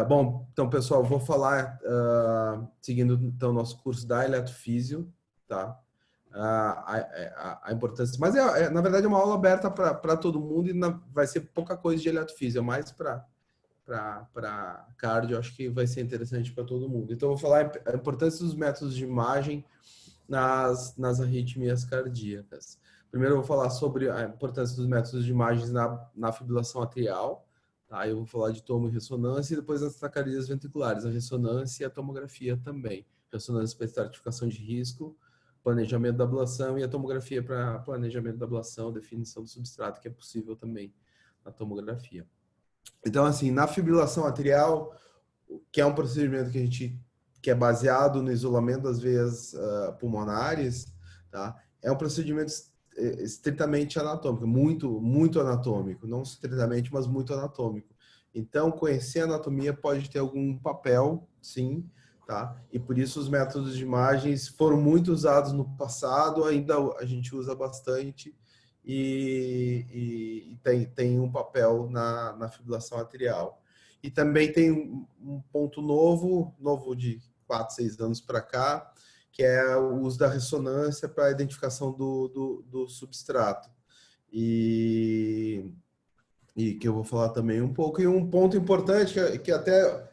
Bom, então, pessoal, vou falar, seguindo então o nosso curso da Eletrofísio, tá? A importância, mas na verdade é uma aula aberta para todo mundo e vai ser pouca coisa de eletrofísio, é mais para cardio, acho que vai ser interessante para todo mundo. Então, eu vou falar a importância dos métodos de imagem nas arritmias cardíacas. Primeiro, eu vou falar sobre a importância dos métodos de imagens na fibrilação atrial. Tá? Eu vou falar de tomo e ressonância e depois das taquicardias ventriculares, a ressonância e a tomografia também. Ressonância para estratificação de risco, planejamento da ablação e a tomografia para planejamento da ablação, definição do substrato, que é possível também na tomografia. Então, assim, na fibrilação atrial, que é um procedimento que é baseado no isolamento das veias pulmonares, tá? É um procedimento estritamente anatômico, muito anatômico, não estritamente, mas muito anatômico. Então, conhecer a anatomia pode ter algum papel, sim, tá? E por isso os métodos de imagens foram muito usados no passado, ainda a gente usa bastante e tem um papel na fibrilação atrial. E também tem um ponto novo de 4, 6 anos para cá, que é o uso da ressonância para a identificação do substrato. E que eu vou falar também um pouco. E um ponto importante, que até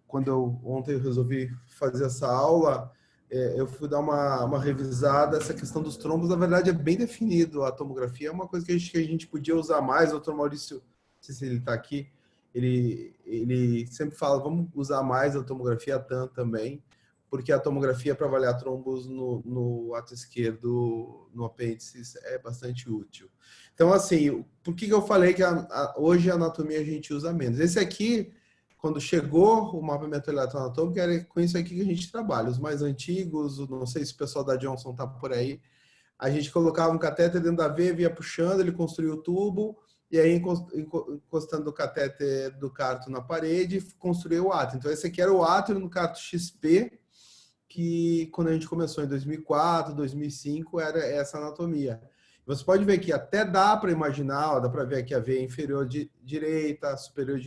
quando ontem eu resolvi fazer essa aula, eu fui dar uma revisada. Essa questão dos trombos, na verdade, é bem definido. A tomografia é uma coisa que a gente podia usar mais. O doutor Maurício, não sei se ele está aqui, ele sempre fala, vamos usar mais a tomografia, a TAM também, porque a tomografia para avaliar trombos no ato esquerdo, no apêndice, é bastante útil. Então, assim, por que eu falei que hoje a anatomia a gente usa menos? Esse aqui, quando chegou o mapeamento eletroanatômico, era com isso aqui que a gente trabalha. Os mais antigos, não sei se o pessoal da Johnson está por aí, a gente colocava um catéter dentro da veia, ia puxando, ele construía o tubo, e aí encostando o catéter do Carto na parede, construía o átrio. Então, esse aqui era o átrio no Carto XP, que quando a gente começou em 2004, 2005, era essa anatomia. Você pode ver que até dá para imaginar, ó, dá para ver aqui a veia inferior direita, superior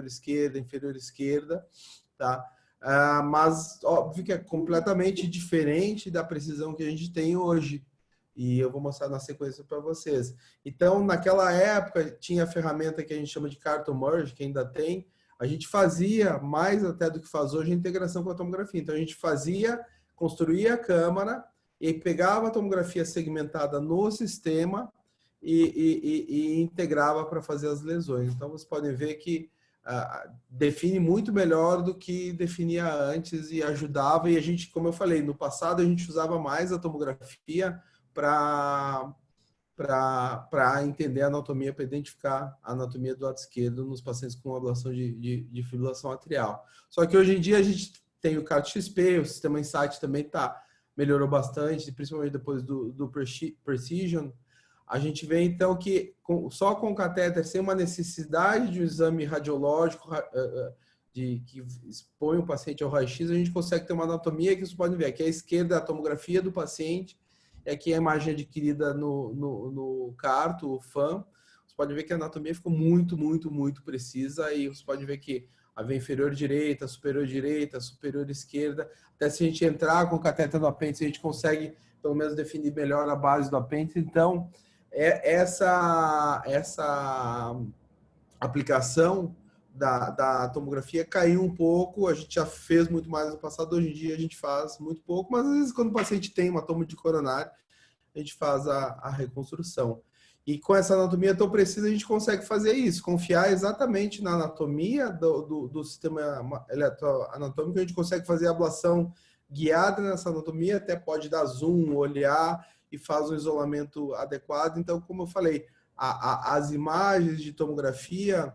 esquerda, inferior esquerda, tá? Mas óbvio que é completamente diferente da precisão que a gente tem hoje. E eu vou mostrar na sequência para vocês. Então, naquela época, tinha a ferramenta que a gente chama de Carto Merge, que ainda tem. A gente fazia, mais até do que faz hoje, a integração com a tomografia. Então, a gente construía a câmara e pegava a tomografia segmentada no sistema e integrava para fazer as lesões. Então, vocês podem ver que define muito melhor do que definia antes e ajudava. E a gente, como eu falei, no passado a gente usava mais a tomografia para entender a anatomia, para identificar a anatomia do lado esquerdo nos pacientes com ablação de fibrilação atrial. Só que hoje em dia a gente tem o CART XP, o sistema Insight também melhorou bastante, principalmente depois do Precision. A gente vê então que só com o catéter, sem uma necessidade de um exame radiológico que expõe o paciente ao raio-x, a gente consegue ter uma anatomia que vocês podem ver. Aqui à esquerda a tomografia do paciente, e aqui a imagem adquirida no Carto, o FAM. Você pode ver que a anatomia ficou muito precisa, e você pode ver que a veia inferior direita, superior esquerda. Até se a gente entrar com o catéter no apêndice, a gente consegue pelo menos definir melhor a base do apêndice. Então, essa aplicação da tomografia caiu um pouco. A gente já fez muito mais no passado, hoje em dia a gente faz muito pouco, mas às vezes quando o paciente tem uma tomo de coronário, a gente faz a reconstrução. E com essa anatomia tão precisa, a gente consegue fazer isso, confiar exatamente na anatomia do sistema eletroanatômico. A gente consegue fazer a ablação guiada nessa anatomia, até pode dar zoom, olhar e faz um isolamento adequado. Então, como eu falei, as imagens de tomografia,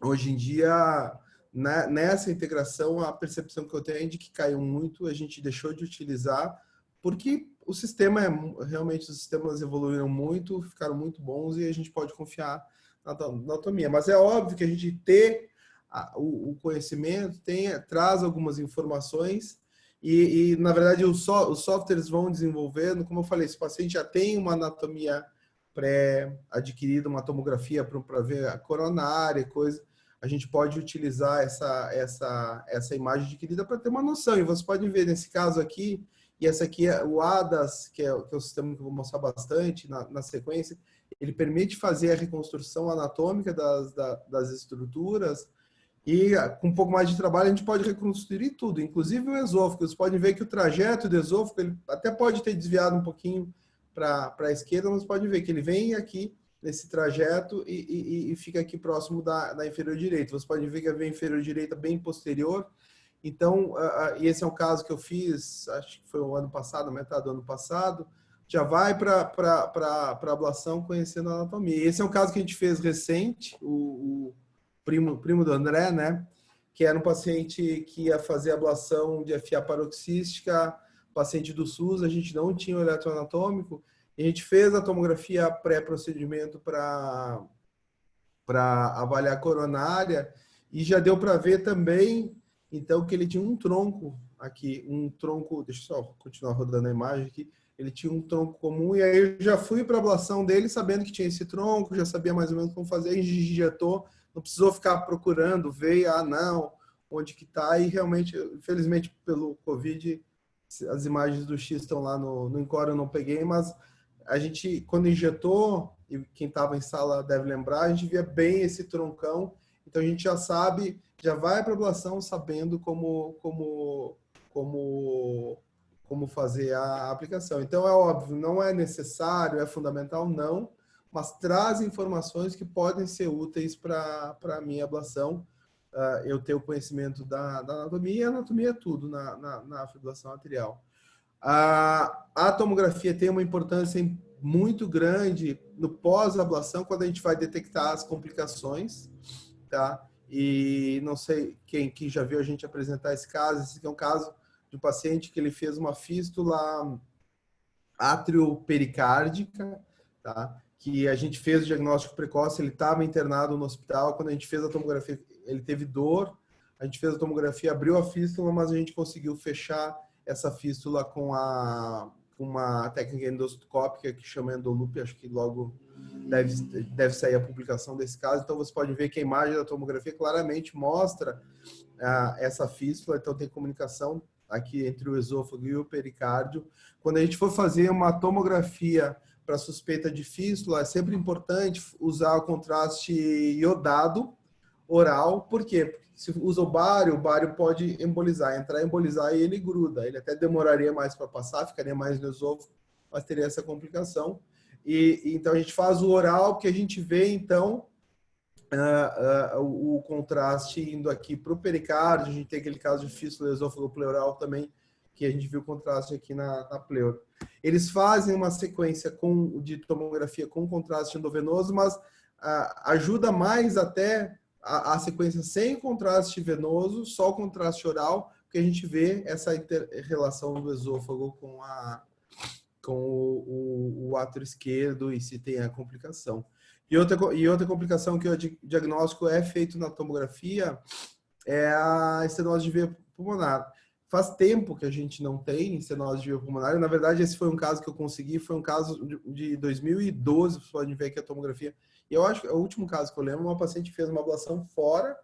hoje em dia, nessa integração, a percepção que eu tenho é de que caiu muito, a gente deixou de utilizar, porque o sistema realmente os sistemas evoluíram muito, ficaram muito bons e a gente pode confiar na anatomia. Mas é óbvio que a gente ter o conhecimento traz algumas informações e na verdade, os softwares vão desenvolvendo. Como eu falei, se o paciente já tem uma anatomia pré-adquirida, uma tomografia para ver a coronária, coisa, a gente pode utilizar essa imagem adquirida para ter uma noção. E vocês podem ver nesse caso aqui, e essa aqui é o ADAS, que é o sistema que eu vou mostrar bastante na sequência, ele permite fazer a reconstrução anatômica das estruturas, e com um pouco mais de trabalho a gente pode reconstruir tudo, inclusive o esôfago. Vocês podem ver que o trajeto do esôfago ele até pode ter desviado um pouquinho para a esquerda, mas pode ver que ele vem aqui nesse trajeto e fica aqui próximo da inferior direita. Você pode ver que a veia inferior direita bem posterior. Então, e esse é um caso que eu fiz, acho que foi o ano passado, metade do ano passado, já vai para ablação conhecendo a anatomia. Esse é um caso que a gente fez recente, o primo do André, né? Que era um paciente que ia fazer ablação de FA paroxística, paciente do SUS, a gente não tinha o eletroanatômico, e a gente fez a tomografia pré-procedimento para avaliar a coronária, e já deu para ver também, então, que ele tinha um tronco aqui, um tronco, deixa eu só continuar rodando a imagem aqui, ele tinha um tronco comum, e aí eu já fui para a ablação dele sabendo que tinha esse tronco, já sabia mais ou menos como fazer, e injetou, não precisou ficar procurando, ver, não, onde que está, e realmente, infelizmente, pelo Covid, as imagens do X estão lá no Encore, eu não peguei, mas a gente, quando injetou, e quem estava em sala deve lembrar, a gente via bem esse troncão, então a gente já sabe, já vai para a ablação sabendo como fazer a aplicação. Então é óbvio, não é necessário, é fundamental, não, mas traz informações que podem ser úteis para a minha ablação. Eu ter o conhecimento da anatomia, e a anatomia é tudo na fibrilação arterial. A tomografia tem uma importância muito grande no pós-ablação, quando a gente vai detectar as complicações, tá? E não sei quem já viu a gente apresentar esse caso. Esse aqui é um caso de um paciente que ele fez uma fístula atriopericárdica, tá? Que a gente fez o diagnóstico precoce, ele estava internado no hospital, quando a gente fez a tomografia, ele teve dor, a gente fez a tomografia, abriu a fístula, mas a gente conseguiu fechar essa fístula com uma técnica endoscópica que chama endolupe, acho que logo deve sair a publicação desse caso. Então você pode ver que a imagem da tomografia claramente mostra essa fístula, então tem comunicação aqui entre o esôfago e o pericárdio. Quando a gente for fazer uma tomografia para suspeita de fístula, é sempre importante usar o contraste iodado oral. Por quê? Porque se usa o bário pode embolizar, entrar e embolizar e ele gruda. Ele até demoraria mais para passar, ficaria mais no esôfago, mas teria essa complicação. Então a gente faz o oral, que a gente vê então o contraste indo aqui para o pericárdio. A gente tem aquele caso de fístula esôfago-pleural também, que a gente viu o contraste aqui na pleura. Eles fazem uma sequência de tomografia com contraste endovenoso, mas ajuda mais até a sequência sem contraste venoso, só o contraste oral, porque a gente vê essa relação do esôfago com o átrio esquerdo e se tem a complicação. E outra complicação que o diagnóstico é feito na tomografia é a estenose de veia pulmonar. Faz tempo que a gente não tem estenose de veia pulmonar. Na verdade, esse foi um caso que eu consegui, foi um caso de 2012, vocês podem ver aqui a tomografia. E eu acho que o último caso que eu lembro, uma paciente fez uma ablação fora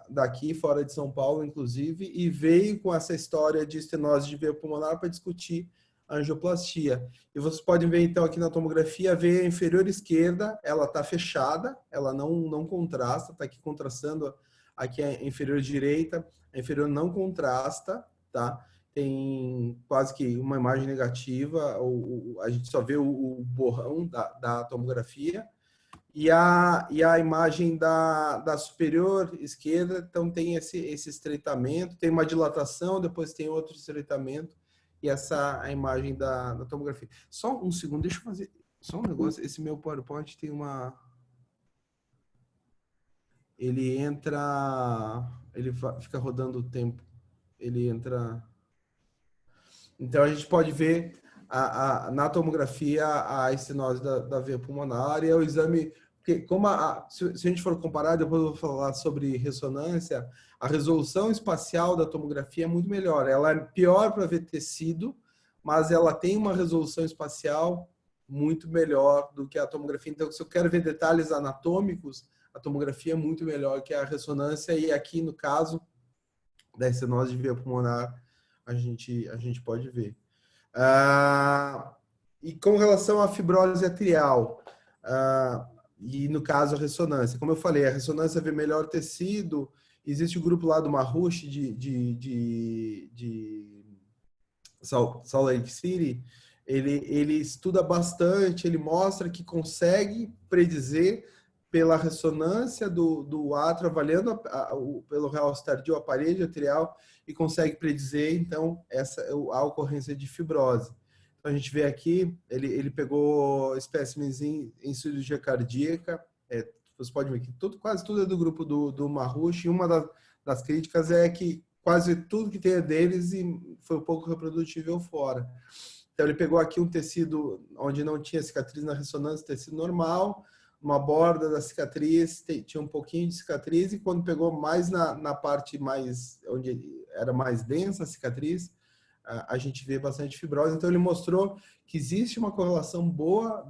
daqui, fora de São Paulo, inclusive, e veio com essa história de estenose de veia pulmonar para discutir a angioplastia. E vocês podem ver, então, aqui na tomografia, a veia inferior esquerda, ela está fechada, ela não contrasta, está aqui contrastando aqui a inferior direita, a inferior não contrasta, tá? Tem quase que uma imagem negativa, a gente só vê o borrão da tomografia, e a imagem da superior esquerda, então tem esse estreitamento, tem uma dilatação, depois tem outro estreitamento, e essa a imagem da tomografia. Só um segundo, deixa eu fazer só um negócio. Esse meu PowerPoint tem uma... Ele fica rodando o tempo. Ele entra... Então, a gente pode ver na tomografia a estenose da veia pulmonar, e é o exame... Porque se a gente for comparar, depois eu vou falar sobre ressonância, a resolução espacial da tomografia é muito melhor. Ela é pior para ver tecido, mas ela tem uma resolução espacial muito melhor do que a tomografia. Então, se eu quero ver detalhes anatômicos, a tomografia é muito melhor que a ressonância, e aqui no caso da estenose de veia pulmonar a gente pode ver. E com relação à fibrose atrial, e no caso a ressonância, como eu falei, a ressonância vê melhor tecido. Existe o grupo lá do Marrush de Salt Lake City. Ele estuda bastante, ele mostra que consegue predizer pela ressonância do átrio, avaliando pelo realce tardio a parede atrial, e consegue predizer, então, a ocorrência de fibrose. Então, a gente vê aqui, ele pegou espécimes em cirurgia cardíaca, você pode ver que quase tudo é do grupo do Marrush, e uma das críticas é que quase tudo que tem é deles e foi um pouco reprodutível fora. Então, ele pegou aqui um tecido onde não tinha cicatriz na ressonância, tecido normal, uma borda da cicatriz, tinha um pouquinho de cicatriz, e quando pegou mais na parte mais, onde era mais densa a cicatriz, a gente vê bastante fibrose. Então, ele mostrou que existe uma correlação boa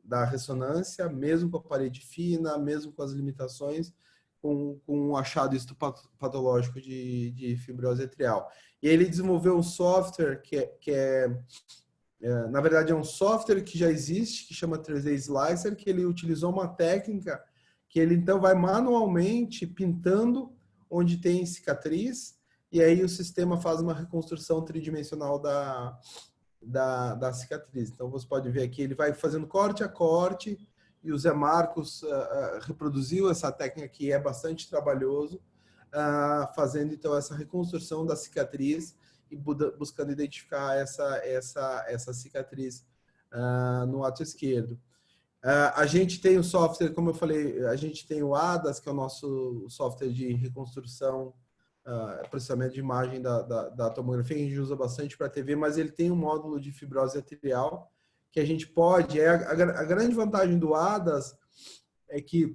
da ressonância, mesmo com a parede fina, mesmo com as limitações, com um achado histopatológico de fibrose atrial. E ele desenvolveu um software na verdade, é um software que já existe, que chama 3D Slicer, que ele utilizou uma técnica que ele, então, vai manualmente pintando onde tem cicatriz, e aí o sistema faz uma reconstrução tridimensional da cicatriz. Então, você pode ver aqui, ele vai fazendo corte a corte, e o Zé Marcos reproduziu essa técnica, que é bastante trabalhoso, fazendo, então, essa reconstrução da cicatriz e buscando identificar essa cicatriz no átrio esquerdo. A gente tem o software, como eu falei, a gente tem o ADAS, que é o nosso software de reconstrução, processamento de imagem da tomografia, que a gente usa bastante para a TV, mas ele tem um módulo de fibrose atrial, que a gente pode... A grande vantagem do ADAS é que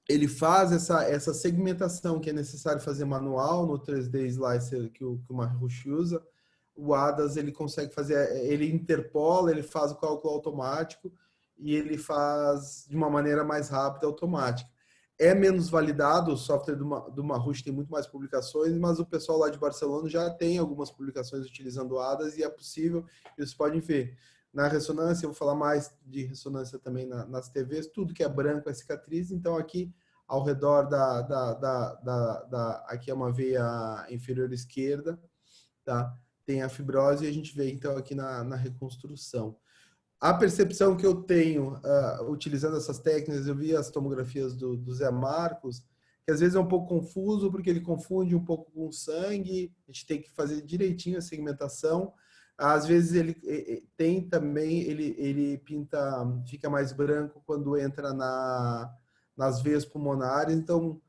ele faz essa segmentação que é necessário fazer manual no 3D Slicer que o Marrush usa. O ADAS, ele consegue fazer, ele interpola, ele faz o cálculo automático e ele faz de uma maneira mais rápida, automática. É menos validado, o software do Marrush tem muito mais publicações, mas o pessoal lá de Barcelona já tem algumas publicações utilizando o ADAS, e é possível, e vocês podem ver. Na ressonância, eu vou falar mais de ressonância também nas TVs, tudo que é branco é cicatriz. Então, aqui ao redor aqui é uma veia inferior esquerda, tá? Tem a fibrose, e a gente vê, então, aqui na reconstrução. A percepção que eu tenho, utilizando essas técnicas, eu vi as tomografias do Zé Marcos, que às vezes é um pouco confuso, porque ele confunde um pouco com sangue, a gente tem que fazer direitinho a segmentação. Às vezes ele tem também, ele pinta, fica mais branco quando entra nas veias pulmonares. Então,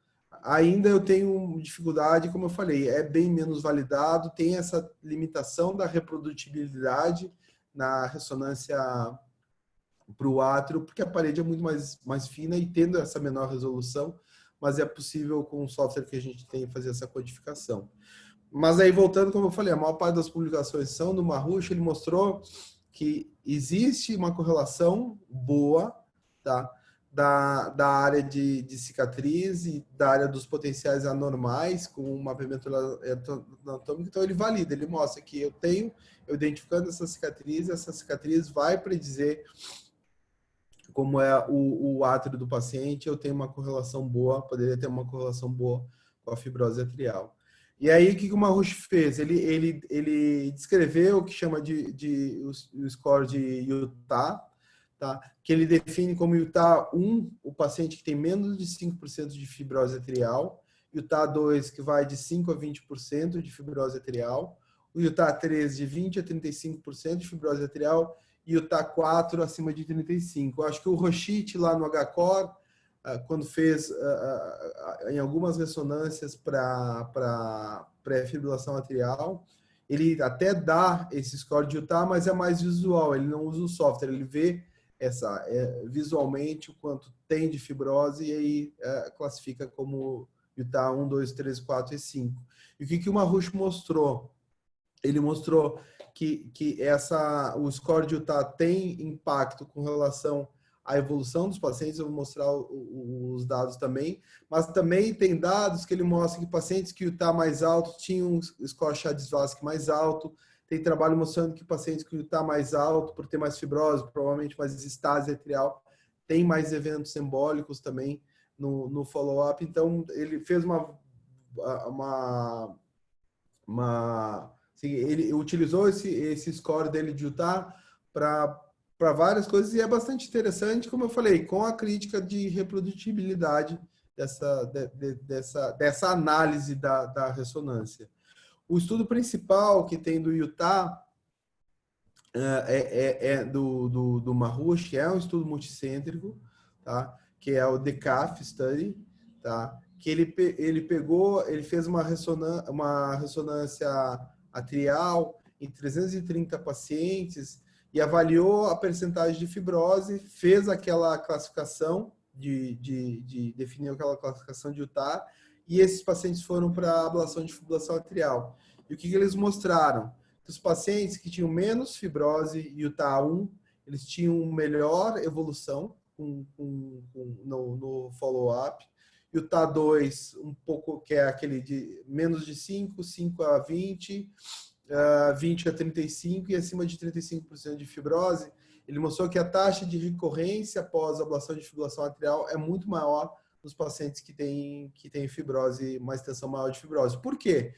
ainda eu tenho dificuldade, como eu falei, é bem menos validado, tem essa limitação da reprodutibilidade na ressonância para o átrio, porque a parede é muito mais fina e tendo essa menor resolução, mas é possível com o software que a gente tem fazer essa codificação. Mas aí, voltando, como eu falei, a maior parte das publicações são do Marrush. Ele mostrou que existe uma correlação boa, tá, da área de cicatriz e da área dos potenciais anormais com o mapeamento anatômico. Então, ele valida, ele mostra que eu identificando essa cicatriz vai predizer como é o átrio do paciente, eu tenho uma correlação boa, poderia ter uma correlação boa com a fibrose atrial. E aí, o que o Marrush fez? Ele descreveu o que chama o score de Utah, tá? Que ele define como Utah 1, o paciente que tem menos de 5% de fibrose atrial, Utah 2, que vai de 5% a 20% de fibrose atrial, o Utah 3, de 20% a 35% de fibrose atrial, e Utah 4, acima de 35%. Eu acho que o Rochit, lá no HCOR, quando fez em algumas ressonâncias para pré-fibrilação atrial, ele até dá esse score de Utah, mas é mais visual, ele não usa o software, ele vê visualmente o quanto tem de fibrose e aí classifica como Utah 1, 2, 3, 4 e 5. E o que o Marrush mostrou? Ele mostrou que o score de Utah tem impacto com relação a evolução dos pacientes, eu vou mostrar os dados também, mas também tem dados que ele mostra que pacientes que o Utah mais alto tinham um score Chades-Vasque mais alto, tem trabalho mostrando que pacientes que o Utah mais alto, por ter mais fibrose, provavelmente mais estase atrial, tem mais eventos embólicos também no follow-up. Então, ele fez assim, ele utilizou esse score dele de Utah para várias coisas, e é bastante interessante, como eu falei, com a crítica de reprodutibilidade dessa análise da ressonância. O estudo principal que tem do Utah é do Mahoush, é um estudo multicêntrico, tá? Que é o DECAF Study, tá? Que ele fez uma ressonância atrial em 330 pacientes e avaliou a percentagem de fibrose, fez aquela classificação definiu aquela classificação de Utah, e esses pacientes foram para ablação de fibrilação atrial. E o que eles mostraram? Os pacientes que tinham menos fibrose, Utah 1, eles tinham melhor evolução no follow-up. Utah 2, um pouco, que é aquele de menos de 5, 5 a 20, 20 a 35 e acima de 35% de fibrose. Ele mostrou que a taxa de recorrência após ablação de fibrilação atrial é muito maior nos pacientes que têm fibrose, uma extensão maior de fibrose. Por quê?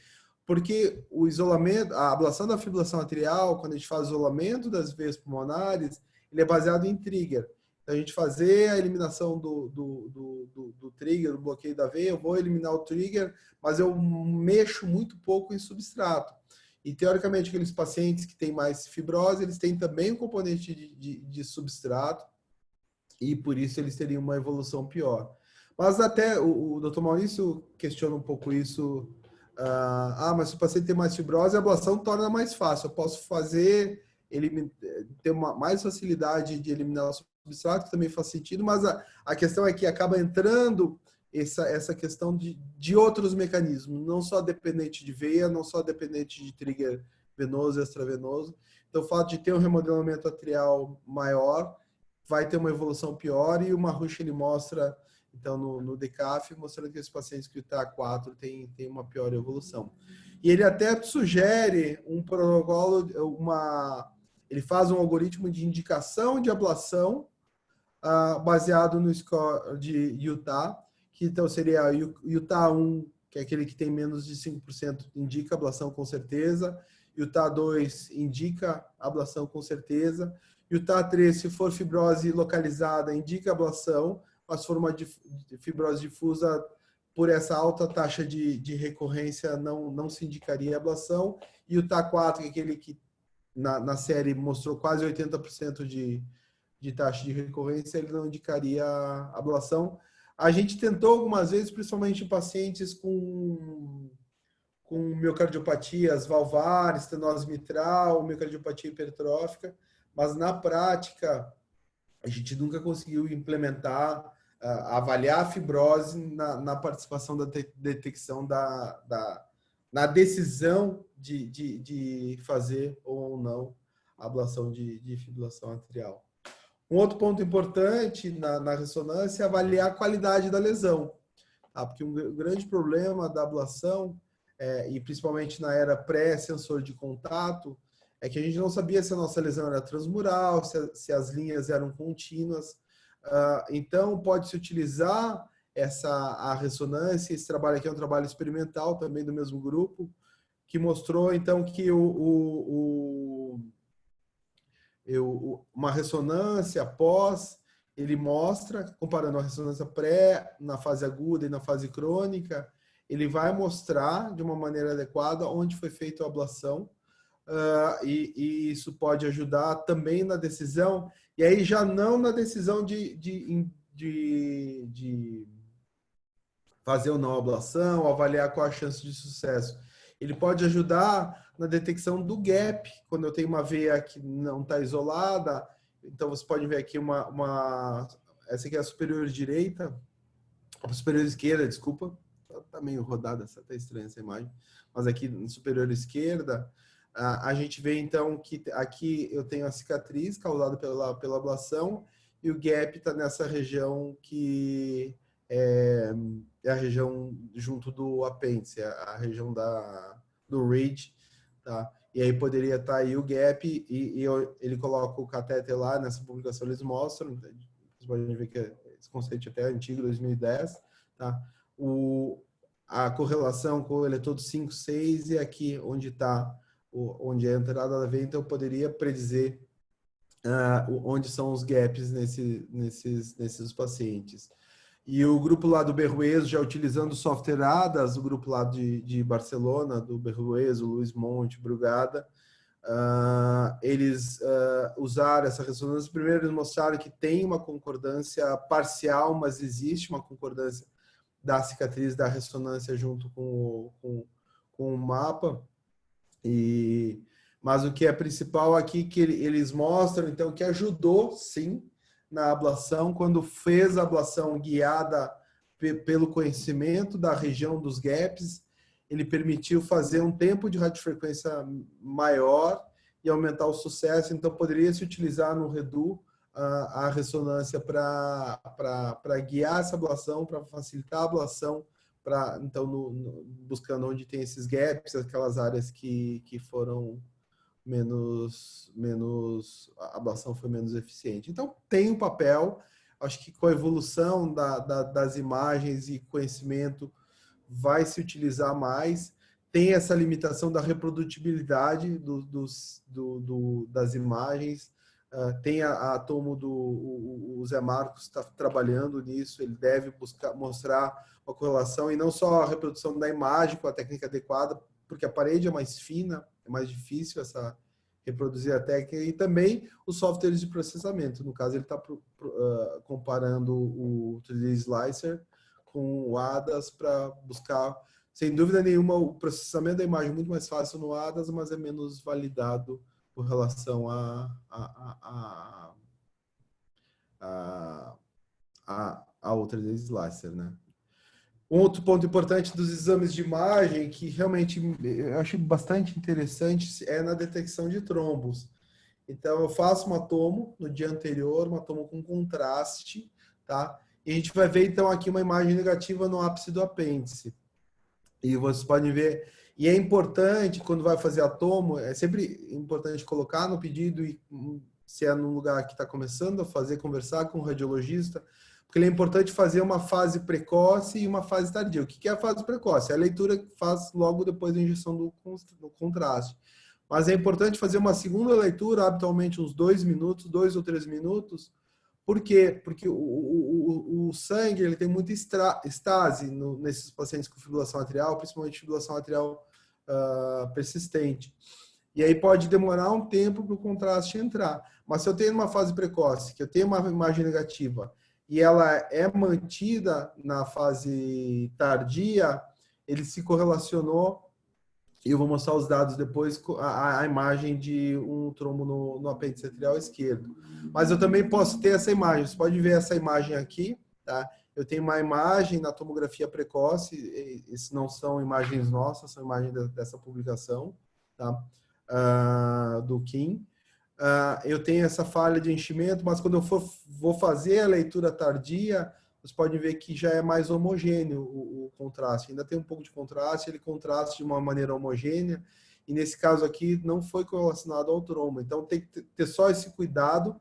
Porque o isolamento, a ablação da fibrilação atrial, quando a gente faz isolamento das veias pulmonares, ele é baseado em trigger. Então, a gente fazer a eliminação do trigger, do bloqueio da veia, eu vou eliminar o trigger, mas eu mexo muito pouco em substrato. E, teoricamente, aqueles pacientes que têm mais fibrose, eles têm também um componente de substrato, e por isso eles teriam uma evolução pior. Mas até o Dr. Maurício questiona um pouco isso. Mas se o paciente tem mais fibrose, a ablação torna mais fácil. Eu posso ter mais facilidade de eliminar o substrato, que também faz sentido, mas a questão é que acaba entrando essa questão de outros mecanismos, não só dependente de veia, não só dependente de trigger venoso e extravenoso. Então, o fato de ter um remodelamento atrial maior vai ter uma evolução pior, e o Mahoush ele mostra, então, no DECAF, mostrando que esses pacientes que o TA4 tem uma pior evolução. E ele até sugere um protocolo, ele faz um algoritmo de indicação de ablação baseado no score de Utah, que então seria Utah 1, que é aquele que tem menos de 5%, indica ablação com certeza. Utah 2 indica ablação com certeza. Utah 3, se for fibrose localizada, indica ablação, mas se for uma fibrose difusa, por essa alta taxa de recorrência, não se indicaria ablação. E Utah 4, que é aquele que na série mostrou quase 80% de taxa de recorrência, ele não indicaria ablação. A gente tentou algumas vezes, principalmente em pacientes com miocardiopatias valvar, estenose mitral, miocardiopatia hipertrófica, mas na prática a gente nunca conseguiu implementar, avaliar a fibrose na participação da detecção na decisão de fazer ou não a ablação de fibrilação atrial. Um outro ponto importante na ressonância é avaliar a qualidade da lesão, tá? Porque um grande problema da ablação, e principalmente na era pré-sensor de contato, é que a gente não sabia se a nossa lesão era transmural, se as linhas eram contínuas. Então, pode-se utilizar a ressonância. Esse trabalho aqui é um trabalho experimental também do mesmo grupo, que mostrou, então, que uma ressonância pós, ele mostra, comparando a ressonância pré, na fase aguda e na fase crônica, ele vai mostrar de uma maneira adequada onde foi feita a ablação, e isso pode ajudar também na decisão, e aí já não na decisão de fazer ou não ablação, avaliar qual a chance de sucesso. Ele pode ajudar na detecção do gap, quando eu tenho uma veia que não está isolada. Então, você pode ver aqui essa aqui é a superior direita, a superior esquerda, desculpa. Está meio rodada, está estranha essa imagem. Mas aqui, na superior esquerda, a gente vê, então, que aqui eu tenho a cicatriz causada pela ablação, e o gap está nessa região que é a região junto do apêndice, a região do ridge, tá? E aí poderia estar aí o gap, ele coloca o catéter lá, nessa publicação eles mostram, vocês podem ver que esse conceito até é antigo, 2010, tá? A correlação com o eletrodo 5, 6, e aqui onde está, onde é a entrada da veia, então eu poderia predizer onde são os gaps nesses pacientes. E o grupo lá do Berrueso, já utilizando o software ADAS, o grupo lá de Barcelona, do Berrueso, Luiz Monte, Brugada, eles usaram essa ressonância. Primeiro, eles mostraram que tem uma concordância parcial, mas existe uma concordância da cicatriz da ressonância junto com o mapa. Mas o que é principal aqui, que eles mostram, então, que ajudou, sim, na ablação, quando fez a ablação guiada pelo conhecimento da região dos gaps, ele permitiu fazer um tempo de radiofrequência maior e aumentar o sucesso. Então, poderia se utilizar no REDU a ressonância para guiar essa ablação, para facilitar a ablação, então, buscando onde tem esses gaps, aquelas áreas que foram a ablação foi menos eficiente. Então, tem um papel, acho que com a evolução das imagens e conhecimento vai se utilizar mais. Tem essa limitação da reprodutibilidade das imagens. Tem a Tomo o Zé Marcos está trabalhando nisso, ele deve mostrar uma correlação, e não só a reprodução da imagem com a técnica adequada, porque a parede é mais fina, é mais difícil reproduzir a técnica, e também os softwares de processamento. No caso, ele está comparando o 3D Slicer com o ADAS para buscar, sem dúvida nenhuma, o processamento da imagem é muito mais fácil no ADAS, mas é menos validado com relação ao 3D Slicer, né? Um outro ponto importante dos exames de imagem, que realmente eu acho bastante interessante, é na detecção de trombos. Então, eu faço uma tomo no dia anterior, uma tomo com contraste, tá? E a gente vai ver, então, aqui uma imagem negativa no ápice do apêndice. E vocês podem ver, e é importante, quando vai fazer a tomo, é sempre importante colocar no pedido, e se é num lugar que está começando a fazer, conversar com o radiologista, porque é importante fazer uma fase precoce e uma fase tardia. O que é a fase precoce? É a leitura que faz logo depois da injeção do contraste. Mas é importante fazer uma segunda leitura, habitualmente uns 2 minutos, 2 ou 3 minutos. Por quê? Porque o sangue ele tem muita estase nesses pacientes com fibrilação atrial, principalmente fibrilação atrial persistente. E aí pode demorar um tempo para o contraste entrar. Mas se eu tenho uma fase precoce, que eu tenho uma imagem negativa, e ela é mantida na fase tardia, ele se correlacionou, e eu vou mostrar os dados depois, a imagem de um trombo no apêndice atrial esquerdo. Mas eu também posso ter essa imagem, você pode ver essa imagem aqui, tá? Eu tenho uma imagem na tomografia precoce, esses não são imagens nossas, são imagens dessa publicação, tá? Do Kim. Eu tenho essa falha de enchimento, mas quando eu vou fazer a leitura tardia, vocês podem ver que já é mais homogêneo o contraste. Ainda tem um pouco de contraste, ele contrasta de uma maneira homogênea, e nesse caso aqui não foi correlacionado ao trombo. Então tem que ter só esse cuidado,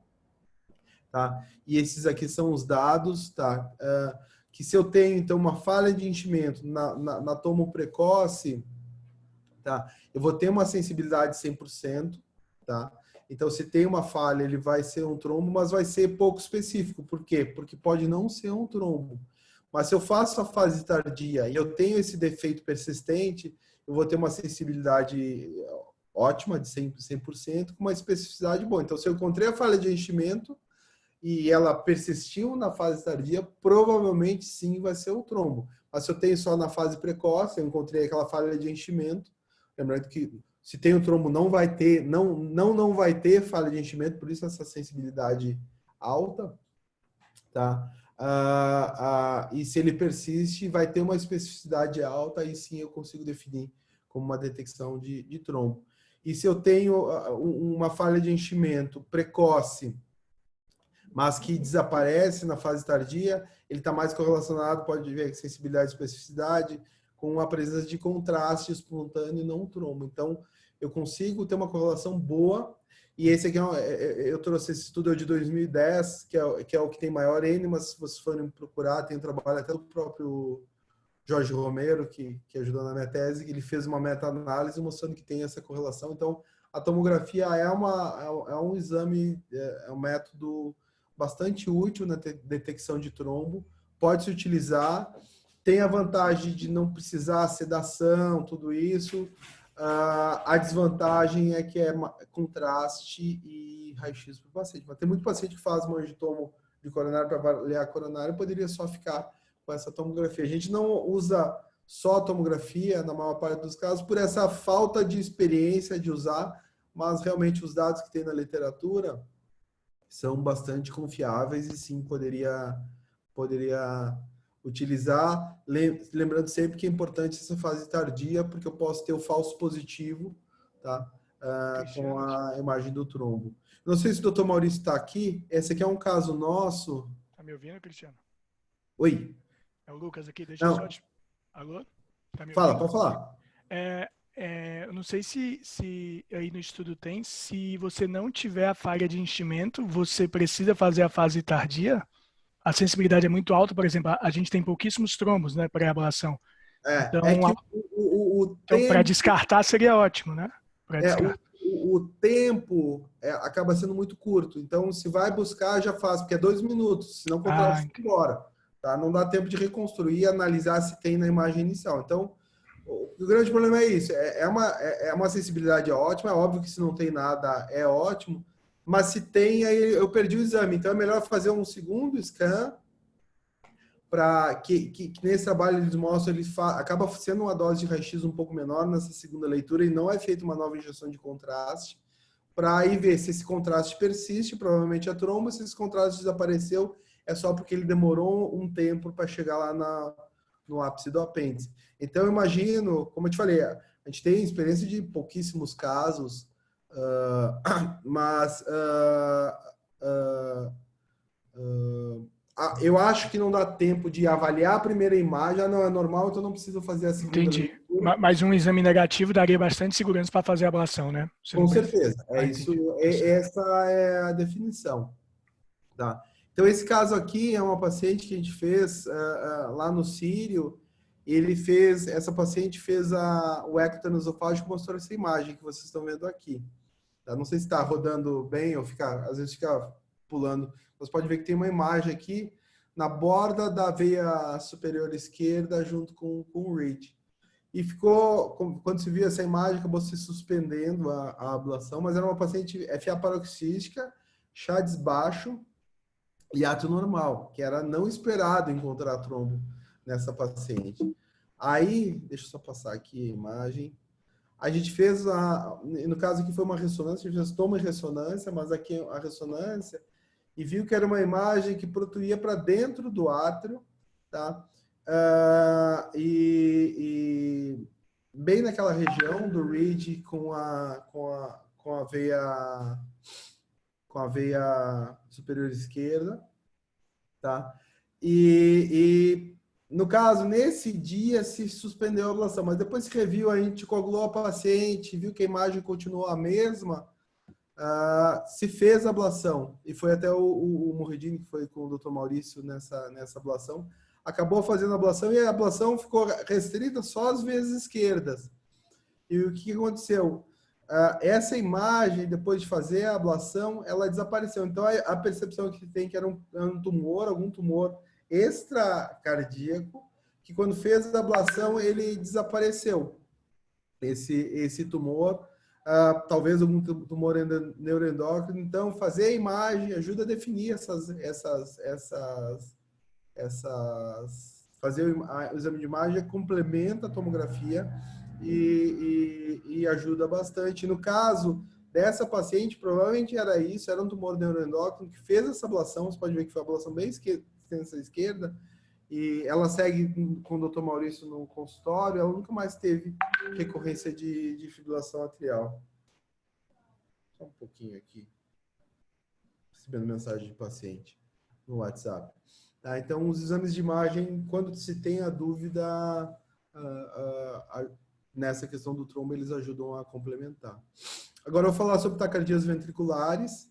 tá? E esses aqui são os dados, tá? Que se eu tenho, então, uma falha de enchimento na tomo precoce, tá? Eu vou ter uma sensibilidade 100%, tá? Então, se tem uma falha, ele vai ser um trombo, mas vai ser pouco específico. Por quê? Porque pode não ser um trombo. Mas se eu faço a fase tardia e eu tenho esse defeito persistente, eu vou ter uma sensibilidade ótima, de 100%, com uma especificidade boa. Então, se eu encontrei a falha de enchimento e ela persistiu na fase tardia, provavelmente sim vai ser um trombo. Mas se eu tenho só na fase precoce, eu encontrei aquela falha de enchimento, lembrando que se tem o trombo, não vai ter falha de enchimento, por isso essa sensibilidade alta, tá? E se ele persiste, vai ter uma especificidade alta, aí sim eu consigo definir como uma detecção de trombo. E se eu tenho uma falha de enchimento precoce, mas que desaparece na fase tardia, ele está mais correlacionado, pode ver, sensibilidade e especificidade, com a presença de contraste espontâneo e não trombo. Então, eu consigo ter uma correlação boa, e esse aqui, eu trouxe esse estudo de 2010, que é o que tem maior N, mas se vocês forem procurar, tem um trabalho até do próprio Jorge Romero, que ajudou na minha tese, que ele fez uma meta-análise mostrando que tem essa correlação. Então, a tomografia é um exame, é um método bastante útil na detecção de trombo, pode se utilizar, tem a vantagem de não precisar sedação, tudo isso. A desvantagem é que é contraste e raio-x para o paciente. Mas tem muito paciente que faz mangiotomo de coronário para avaliar coronário, poderia só ficar com essa tomografia. A gente não usa só tomografia, na maior parte dos casos, por essa falta de experiência de usar, mas realmente os dados que tem na literatura são bastante confiáveis e sim, poderia utilizar, lembrando sempre que é importante essa fase tardia, porque eu posso ter o falso positivo, tá? Com a imagem do trombo. Não sei se o doutor Maurício está aqui, esse aqui é um caso nosso. Tá me ouvindo, Cristiano? Oi. É o Lucas aqui, deixa eu só te... Alô? Tá me Fala, ouvindo? pode falar. Eu não sei se aí no estudo tem, se você não tiver a falha de enchimento, você precisa fazer a fase tardia? A sensibilidade é muito alta, por exemplo, a gente tem pouquíssimos trombos, né, pré-ablação. É que o tempo... para descartar seria ótimo, né? O tempo acaba sendo muito curto. Então, se vai buscar, já faz, porque é 2 minutos, senão o contrato fica embora. Tá? Não dá tempo de reconstruir e analisar se tem na imagem inicial. Então, o grande problema é isso. É uma sensibilidade ótima. É óbvio que se não tem nada, é ótimo. Mas se tem, aí eu perdi o exame. Então, é melhor fazer um segundo scan para que nesse trabalho eles mostram, acaba sendo uma dose de raio-x um pouco menor nessa segunda leitura e não é feita uma nova injeção de contraste, para aí ver se esse contraste persiste, provavelmente é trombo, se esse contraste desapareceu, é só porque ele demorou um tempo para chegar lá no ápice do apêndice. Então, eu imagino, como eu te falei, a gente tem experiência de pouquíssimos casos, mas eu acho que não dá tempo de avaliar a primeira imagem. Não é normal, então não preciso fazer a segunda. Entendi. Mas um exame negativo daria bastante segurança para fazer a ablação, né? Com certeza. Essa é a definição. Tá? Então, esse caso aqui é uma paciente que a gente fez lá no Sírio. Essa paciente fez o ecto nasofágico, mostrou essa imagem que vocês estão vendo aqui. Tá? Não sei se está rodando bem ou às vezes fica pulando. Você pode ver que tem uma imagem aqui na borda da veia superior esquerda junto com o reed. E ficou, quando se viu essa imagem, acabou se suspendendo a ablação, mas era uma paciente FA paroxística, Chades baixo e ato normal, que era não esperado encontrar trombo nessa paciente. Aí, deixa eu só passar aqui a imagem. A gente fez, no caso aqui foi uma ressonância, a gente fez toma e ressonância, mas aqui a ressonância, e viu que era uma imagem que protuía para dentro do átrio, tá? E bem naquela região do reed com a veia superior esquerda, tá? E no caso, nesse dia se suspendeu a ablação, mas depois que reviu, a gente coagulou a paciente, viu que a imagem continuou a mesma, se fez a ablação, e foi até o Morredini, que foi com o Dr. Maurício nessa ablação, acabou fazendo a ablação e a ablação ficou restrita só às veias esquerdas. E o que aconteceu? Essa imagem, depois de fazer a ablação, ela desapareceu. Então, a percepção que tem que era um tumor, algum tumor extracardíaco, que quando fez a ablação, ele desapareceu. Esse tumor, talvez algum tumor neuroendócrino. Então, fazer a imagem ajuda a definir fazer o exame de imagem complementa a tomografia e ajuda bastante. No caso dessa paciente, provavelmente era isso, era um tumor neuroendócrino que fez essa ablação, você pode ver que foi uma ablação bem extensa à esquerda, e ela segue com o Dr. Maurício no consultório, ela nunca mais teve recorrência de fibrilação atrial. Só um pouquinho aqui. recebendo mensagem de paciente no WhatsApp. Tá? Então, os exames de imagem, quando se tem a dúvida nessa questão do trombo, eles ajudam a complementar. Agora, eu vou falar sobre taquicardias ventriculares.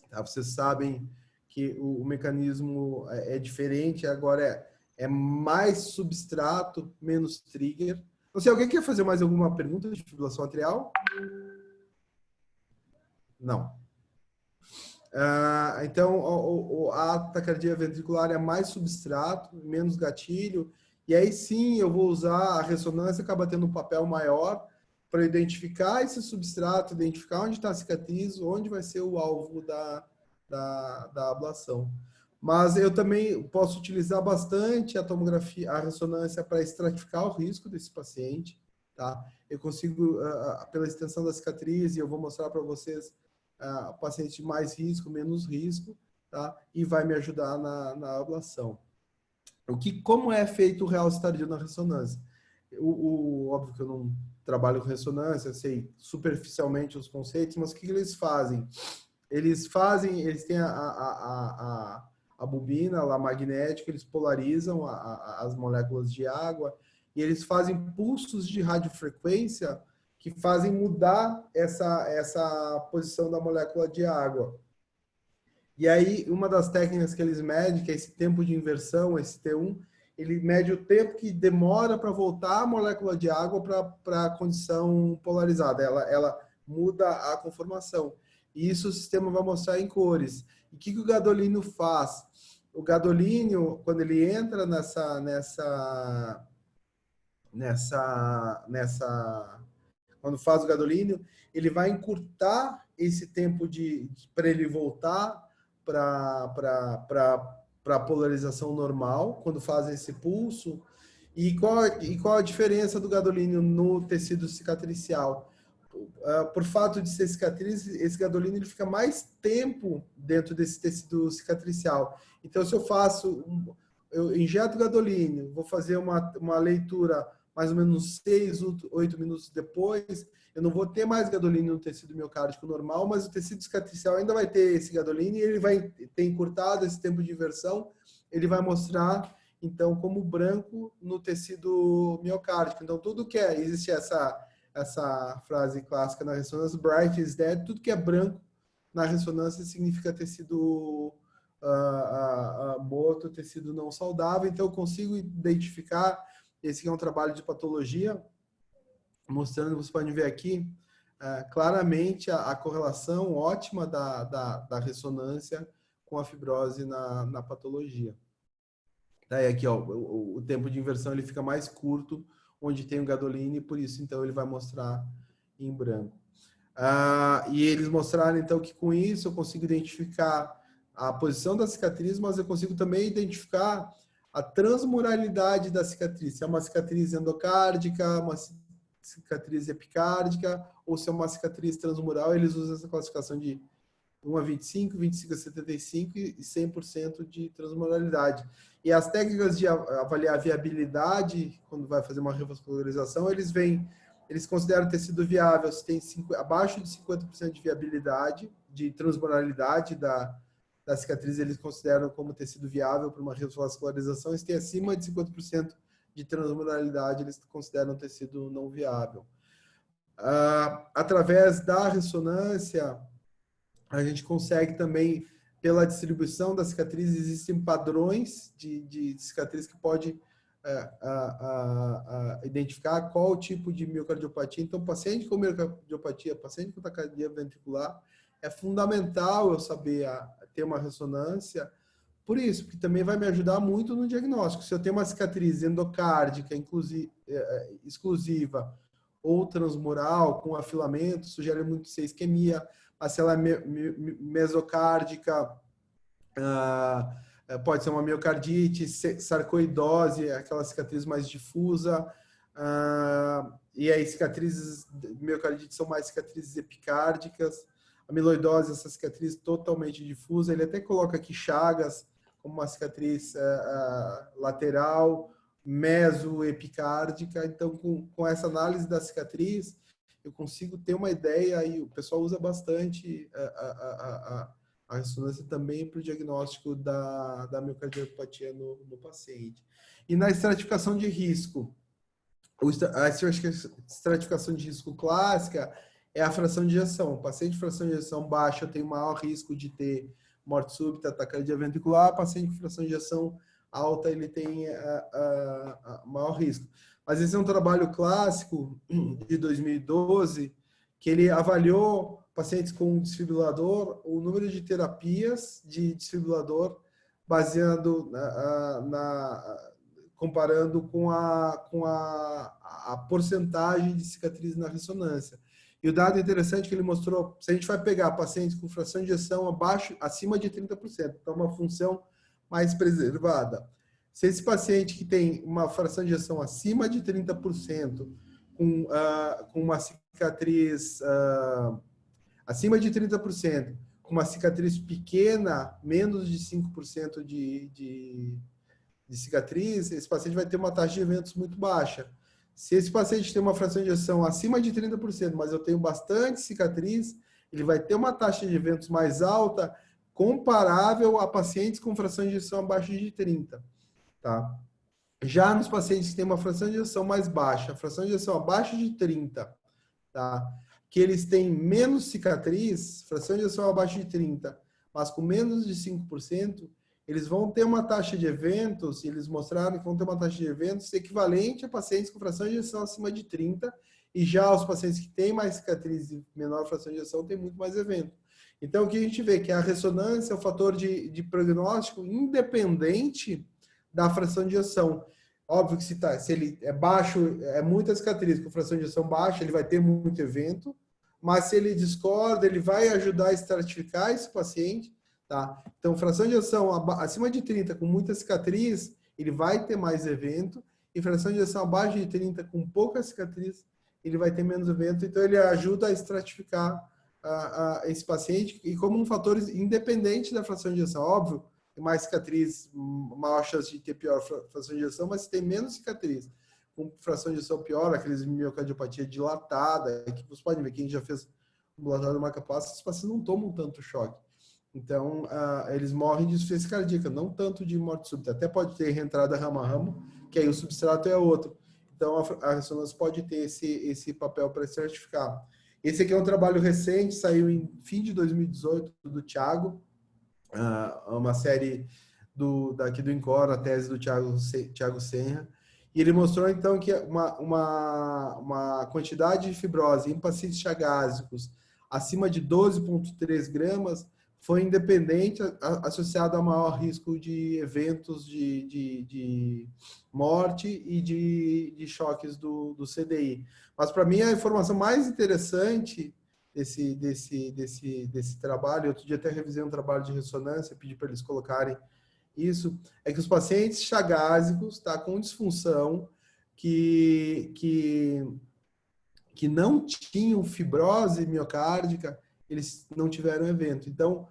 Tá? Vocês sabem que o mecanismo é diferente, agora é mais substrato, menos trigger. Não sei, alguém quer fazer mais alguma pergunta de fibrilação atrial? Não. Então, a taquicardia ventricular é mais substrato, menos gatilho, e aí sim eu vou usar a ressonância, acaba tendo um papel maior para identificar esse substrato, identificar onde está a cicatriz, onde vai ser o alvo da ablação. Mas eu também posso utilizar bastante a tomografia, a ressonância para estratificar o risco desse paciente, tá? Eu consigo, pela extensão da cicatriz, e eu vou mostrar para vocês paciente de mais risco, menos risco, tá? E vai me ajudar na ablação. Como é feito o realce tardio na ressonância? Óbvio que eu não trabalho com ressonância, sei superficialmente os conceitos, mas o que eles fazem? Eles têm a bobina lá magnética, eles polarizam as moléculas de água e eles fazem pulsos de radiofrequência que fazem mudar essa posição da molécula de água. E aí, uma das técnicas que eles medem, que é esse tempo de inversão, esse T1, ele mede o tempo que demora para voltar a molécula de água para a condição polarizada. Ela muda a conformação. E isso o sistema vai mostrar em cores. E o que o gadolínio faz? O gadolínio, quando ele entra quando faz o gadolínio, ele vai encurtar esse tempo para ele voltar para a polarização normal, quando faz esse pulso. E qual a diferença do gadolínio no tecido cicatricial? Por fato de ser cicatriz, esse gadolínio ele fica mais tempo dentro desse tecido cicatricial. Então, se eu injeto gadolínio, vou fazer uma leitura mais ou menos 6, 8 minutos depois, eu não vou ter mais gadolínio no tecido miocárdico normal, mas o tecido cicatricial ainda vai ter esse gadolínio e ele vai ter encurtado esse tempo de inversão, ele vai mostrar, então, como branco no tecido miocárdico. Então, existe essa frase clássica na ressonância, bright is dead, tudo que é branco na ressonância significa tecido morto, tecido não saudável. Então, eu consigo identificar, esse é um trabalho de patologia, mostrando, vocês podem ver aqui, claramente a correlação ótima da ressonância com a fibrose na patologia. Daí aqui, ó, o tempo de inversão ele fica mais curto, onde tem o gadolínio, e por isso, então, ele vai mostrar em branco. E eles mostraram, então, que com isso eu consigo identificar a posição da cicatriz, mas eu consigo também identificar a transmuralidade da cicatriz. Se é uma cicatriz endocárdica, uma cicatriz epicárdica, ou se é uma cicatriz transmural, eles usam essa classificação de 1 a 25, 25 a 75 e 100% de transmoralidade. E as técnicas de avaliar a viabilidade, quando vai fazer uma revascularização, eles consideram tecido viável se tem abaixo de 50% de viabilidade, de transmoralidade da cicatriz, eles consideram como tecido viável para uma revascularização. Se tem acima de 50% de transmoralidade, eles consideram tecido não viável. Através da ressonância, a gente consegue também, pela distribuição da cicatriz, existem padrões de cicatriz que pode identificar qual o tipo de miocardiopatia. Então, paciente com miocardiopatia, paciente com taquicardia ventricular, é fundamental eu saber ter uma ressonância, por isso, porque também vai me ajudar muito no diagnóstico. Se eu tenho uma cicatriz endocárdica exclusiva ou transmural, com afilamento, sugere muito ser isquemia, mas se ela é mesocárdica, pode ser uma miocardite, sarcoidose, aquela cicatriz mais difusa, e aí cicatrizes de miocardite são mais cicatrizes epicárdicas, amiloidose, essa cicatriz totalmente difusa, ele até coloca aqui chagas, como uma cicatriz lateral, mesoepicárdica. Então, com essa análise da cicatriz, eu consigo ter uma ideia, e o pessoal usa bastante a ressonância também para o diagnóstico da miocardiopatia no paciente. E na estratificação de risco, a estratificação de risco clássica é a fração de ejeção. O paciente de fração de ejeção baixa tem maior risco de ter morte súbita, taquicardia ventricular. O paciente com fração de ejeção alta, ele tem maior risco. Mas esse é um trabalho clássico de 2012, que ele avaliou pacientes com desfibrilador, o número de terapias de desfibrilador, baseando comparando com a porcentagem de cicatriz na ressonância. E o dado interessante é que ele mostrou, se a gente vai pegar pacientes com fração de ejeção acima de 30%, então uma função mais preservada. Se esse paciente que tem uma fração de ejeção acima de 30%, com uma cicatriz acima de 30%, com uma cicatriz pequena, menos de 5% de cicatriz, esse paciente vai ter uma taxa de eventos muito baixa. Se esse paciente tem uma fração de ejeção acima de 30%, mas eu tenho bastante cicatriz, ele vai ter uma taxa de eventos mais alta, comparável a pacientes com fração de ejeção abaixo de 30%. Tá? Já nos pacientes que têm uma fração de ejeção mais baixa, fração de ejeção abaixo de 30%, tá? Que eles têm menos cicatriz, fração de ejeção abaixo de 30%, mas com menos de 5%, eles vão ter uma taxa de eventos, eles mostraram que vão ter uma taxa de eventos equivalente a pacientes com fração de ejeção acima de 30%, e já os pacientes que têm mais cicatriz e menor fração de ejeção têm muito mais evento. Então, o que a gente vê que a ressonância é um fator de prognóstico independente da fração de ejeção. Óbvio que se ele é baixo, é muita cicatriz com fração de ejeção baixa, ele vai ter muito evento, mas se ele discorda, ele vai ajudar a estratificar esse paciente. Tá? Então, fração de ejeção acima de 30 com muita cicatriz, ele vai ter mais evento, e fração de ejeção abaixo de 30 com pouca cicatriz, ele vai ter menos evento. Então, ele ajuda a estratificar esse paciente, e como um fator independente da fração de ejeção. Óbvio, tem mais cicatriz, maior chance de ter pior fração de ejeção, mas se tem menos cicatriz, com fração de ejeção pior, aqueles miocardiopatia dilatada, que vocês podem ver, quem já fez ambulatório do marca-passo, esses pacientes não tomam tanto choque. Então, eles morrem de insuficiência cardíaca, não tanto de morte súbita. Até pode ter reentrada ramo-a-ramo, que aí o substrato é outro. Então, a ressonância pode ter esse papel para certificar. Esse aqui é um trabalho recente, saiu em fim de 2018, do Thiago, uma série daqui do INCOR, a tese do Thiago Senra. E ele mostrou, então, que uma quantidade de fibrose em pacientes chagásicos acima de 12,3 gramas foi independente, associado a maior risco de eventos de morte e de choques do CDI. Mas, para mim, a informação mais interessante desse trabalho, outro dia até revisei um trabalho de ressonância, pedi para eles colocarem isso, é que os pacientes chagásicos, tá, com disfunção, que não tinham fibrose miocárdica, eles não tiveram evento. Então,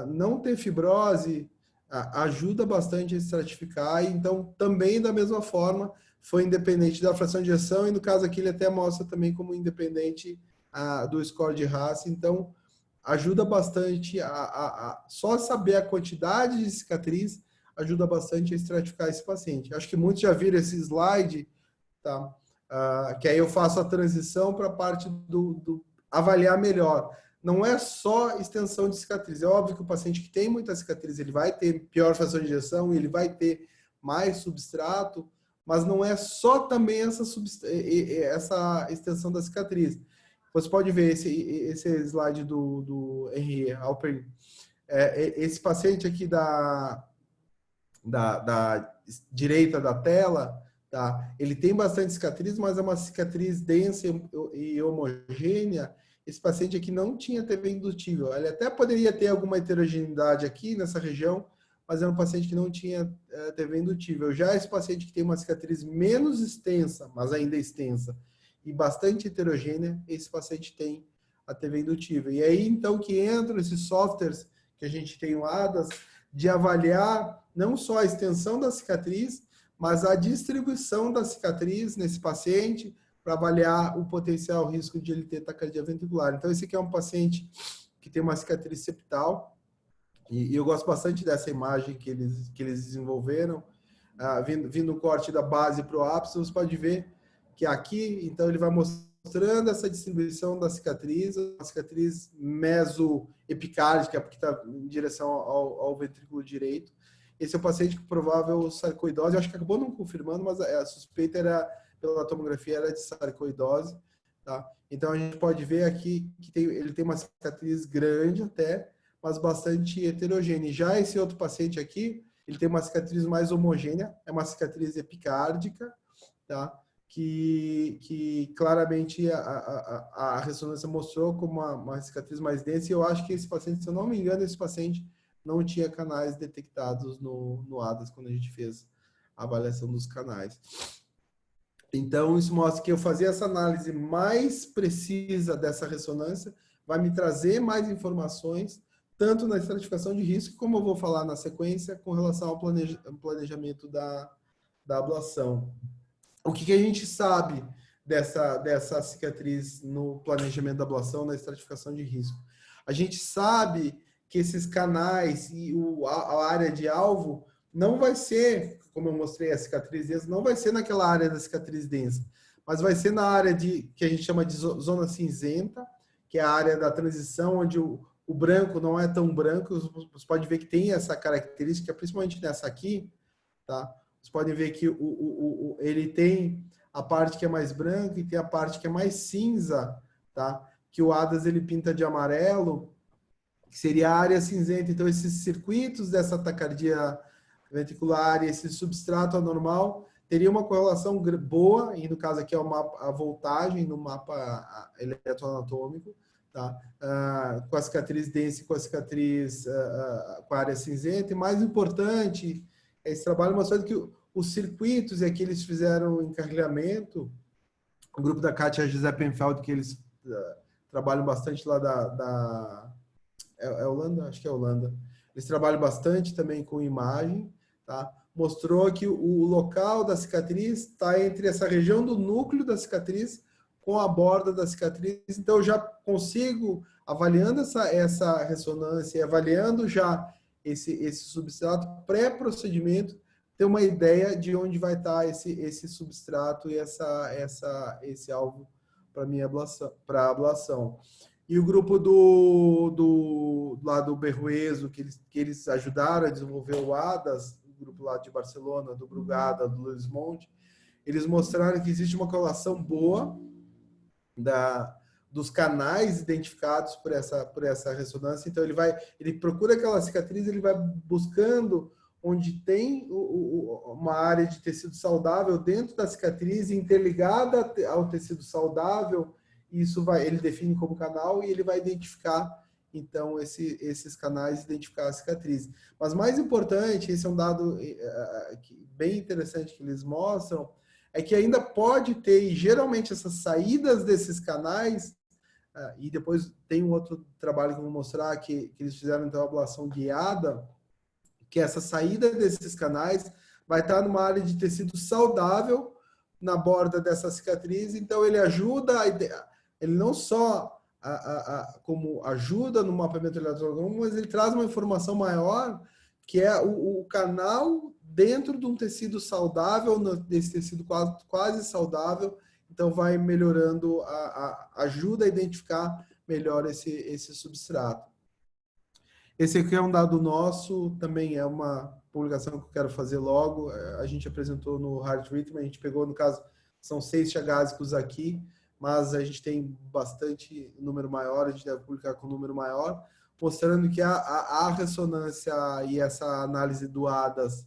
não ter fibrose ajuda bastante a estratificar, e então também da mesma forma foi independente da fração de ejeção, e no caso aqui ele até mostra também como independente do score de Hasse. Então ajuda bastante só saber a quantidade de cicatriz ajuda bastante a estratificar esse paciente. Acho que muitos já viram esse slide, tá? Que aí eu faço a transição para a parte do avaliar melhor. Não é só extensão de cicatriz. É óbvio que o paciente que tem muita cicatriz, ele vai ter pior fração de ejeção, ele vai ter mais substrato, mas não é só também essa extensão da cicatriz. Você pode ver esse slide do Henri Alperin. Esse paciente aqui da direita da tela, tá? Ele tem bastante cicatriz, mas é uma cicatriz densa e homogênea. Esse paciente aqui não tinha TV indutível. Ele até poderia ter alguma heterogeneidade aqui nessa região, mas é um paciente que não tinha TV indutível. Já esse paciente que tem uma cicatriz menos extensa, mas ainda extensa, e bastante heterogênea, esse paciente tem a TV indutível. E aí, então, que entram esses softwares que a gente tem, o ADAS, de avaliar não só a extensão da cicatriz, mas a distribuição da cicatriz nesse paciente, para avaliar o potencial risco de ele ter taquicardia ventricular. Então, esse aqui é um paciente que tem uma cicatriz septal, E eu gosto bastante dessa imagem que eles desenvolveram, vindo o corte da base para o ápice, você pode ver que aqui, então, ele vai mostrando essa distribuição da cicatriz, a cicatriz mesoepicárdica, porque está em direção ao ventrículo direito. Esse é o paciente com provável sarcoidose, eu acho que acabou não confirmando, mas a suspeita era, pela tomografia, era de sarcoidose, tá? Então, a gente pode ver aqui que ele tem uma cicatriz grande até, mas bastante heterogênea. Já esse outro paciente aqui, ele tem uma cicatriz mais homogênea, é uma cicatriz epicárdica, tá? Que claramente a ressonância mostrou como uma cicatriz mais densa, e eu acho que esse paciente, se eu não me engano, esse paciente não tinha canais detectados no ADAS quando a gente fez a avaliação dos canais. Então, isso mostra que eu fazer essa análise mais precisa dessa ressonância vai me trazer mais informações, tanto na estratificação de risco, como eu vou falar na sequência, com relação ao planejamento da ablação. O que a gente sabe dessa cicatriz no planejamento da ablação, na estratificação de risco? A gente sabe que esses canais e a área de alvo não vai ser, como eu mostrei a cicatriz densa, não vai ser naquela área da cicatriz densa, mas vai ser na área que a gente chama de zona cinzenta, que é a área da transição, onde o branco não é tão branco. Você pode ver que tem essa característica, principalmente nessa aqui, tá? Vocês podem ver que ele tem a parte que é mais branca e tem a parte que é mais cinza, tá? Que o ADAS ele pinta de amarelo, que seria a área cinzenta. Então, esses circuitos dessa taquicardia ventricular e esse substrato anormal teria uma correlação boa, e no caso aqui é a voltagem no mapa eletroanatômico, tá? Com a cicatriz densa e com a cicatriz com a área cinzenta. E mais importante, esse trabalho mostrando que os circuitos, e aqui eles fizeram encarrilhamento, o grupo da Katia Gieseppenfeld, que eles trabalham bastante lá é Holanda? Acho que é Holanda. Eles trabalham bastante também com imagem, tá? Mostrou que o local da cicatriz está entre essa região do núcleo da cicatriz com a borda da cicatriz. Então, eu já consigo, avaliando essa ressonância, avaliando já esse substrato pré-procedimento, ter uma ideia de onde vai estar esse substrato e esse alvo para minha ablação. E o grupo lá do Berrueso, que eles ajudaram a desenvolver o ADAS, o grupo lá de Barcelona, do Brugada, do Luiz Monte, eles mostraram que existe uma correlação boa dos canais identificados por essa ressonância. Então, ele procura aquela cicatriz, ele vai buscando onde tem uma área de tecido saudável dentro da cicatriz, interligada ao tecido saudável. Isso ele define como canal e ele vai identificar, então, esses canais, identificar a cicatriz. Mas mais importante, esse é um dado bem interessante que eles mostram, é que ainda pode ter, e geralmente essas saídas desses canais, e depois tem um outro trabalho que eu vou mostrar, que eles fizeram então a ablação guiada, que essa saída desses canais vai estar numa área de tecido saudável na borda dessa cicatriz. Então, ele ajuda, ele não só como ajuda no mapeamento eletroanatômico, mas ele traz uma informação maior, que é o canal dentro de um tecido saudável, desse tecido quase saudável. Então, vai melhorando, ajuda a identificar melhor esse substrato. Esse aqui é um dado nosso, também é uma publicação que eu quero fazer logo. A gente apresentou no Heart Rhythm, a gente pegou, no caso, são 6 chagásicos aqui, mas a gente tem bastante número maior, a gente deve publicar com um número maior, mostrando que a ressonância e essa análise do ADAS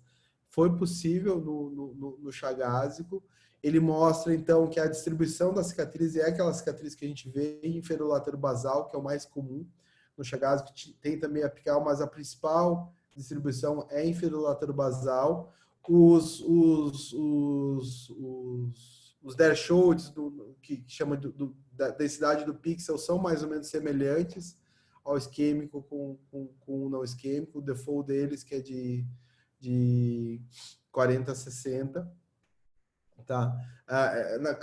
foi possível no chagásico. Ele mostra, então, que a distribuição da cicatriz é aquela cicatriz que a gente vê em inferolátero-basal, que é o mais comum. No chagásico tem também apical, mas a principal distribuição é inferolátero-basal. Os Dershowitz, que chama da densidade do pixel, são mais ou menos semelhantes ao isquêmico com o não isquêmico. O default deles, que é de 40 a 60. Tá.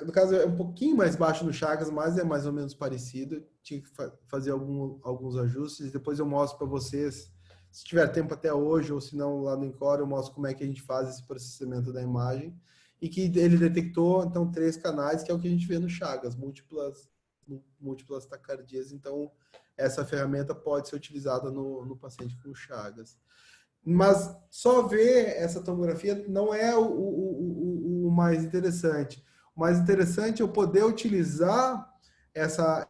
No caso, é um pouquinho mais baixo no Chagas, mas é mais ou menos parecido. Tinha que fazer alguns ajustes. Depois eu mostro para vocês, Se tiver tempo até hoje, ou se não, lá no Encore, eu mostro como é que a gente faz esse processamento da imagem. E que ele detectou, então, 3 canais, que é o que a gente vê no Chagas, múltiplas taquicardias. Então, essa ferramenta pode ser utilizada no paciente com Chagas. Mas só ver essa tomografia não é o mais interessante. O mais interessante é eu poder utilizar essa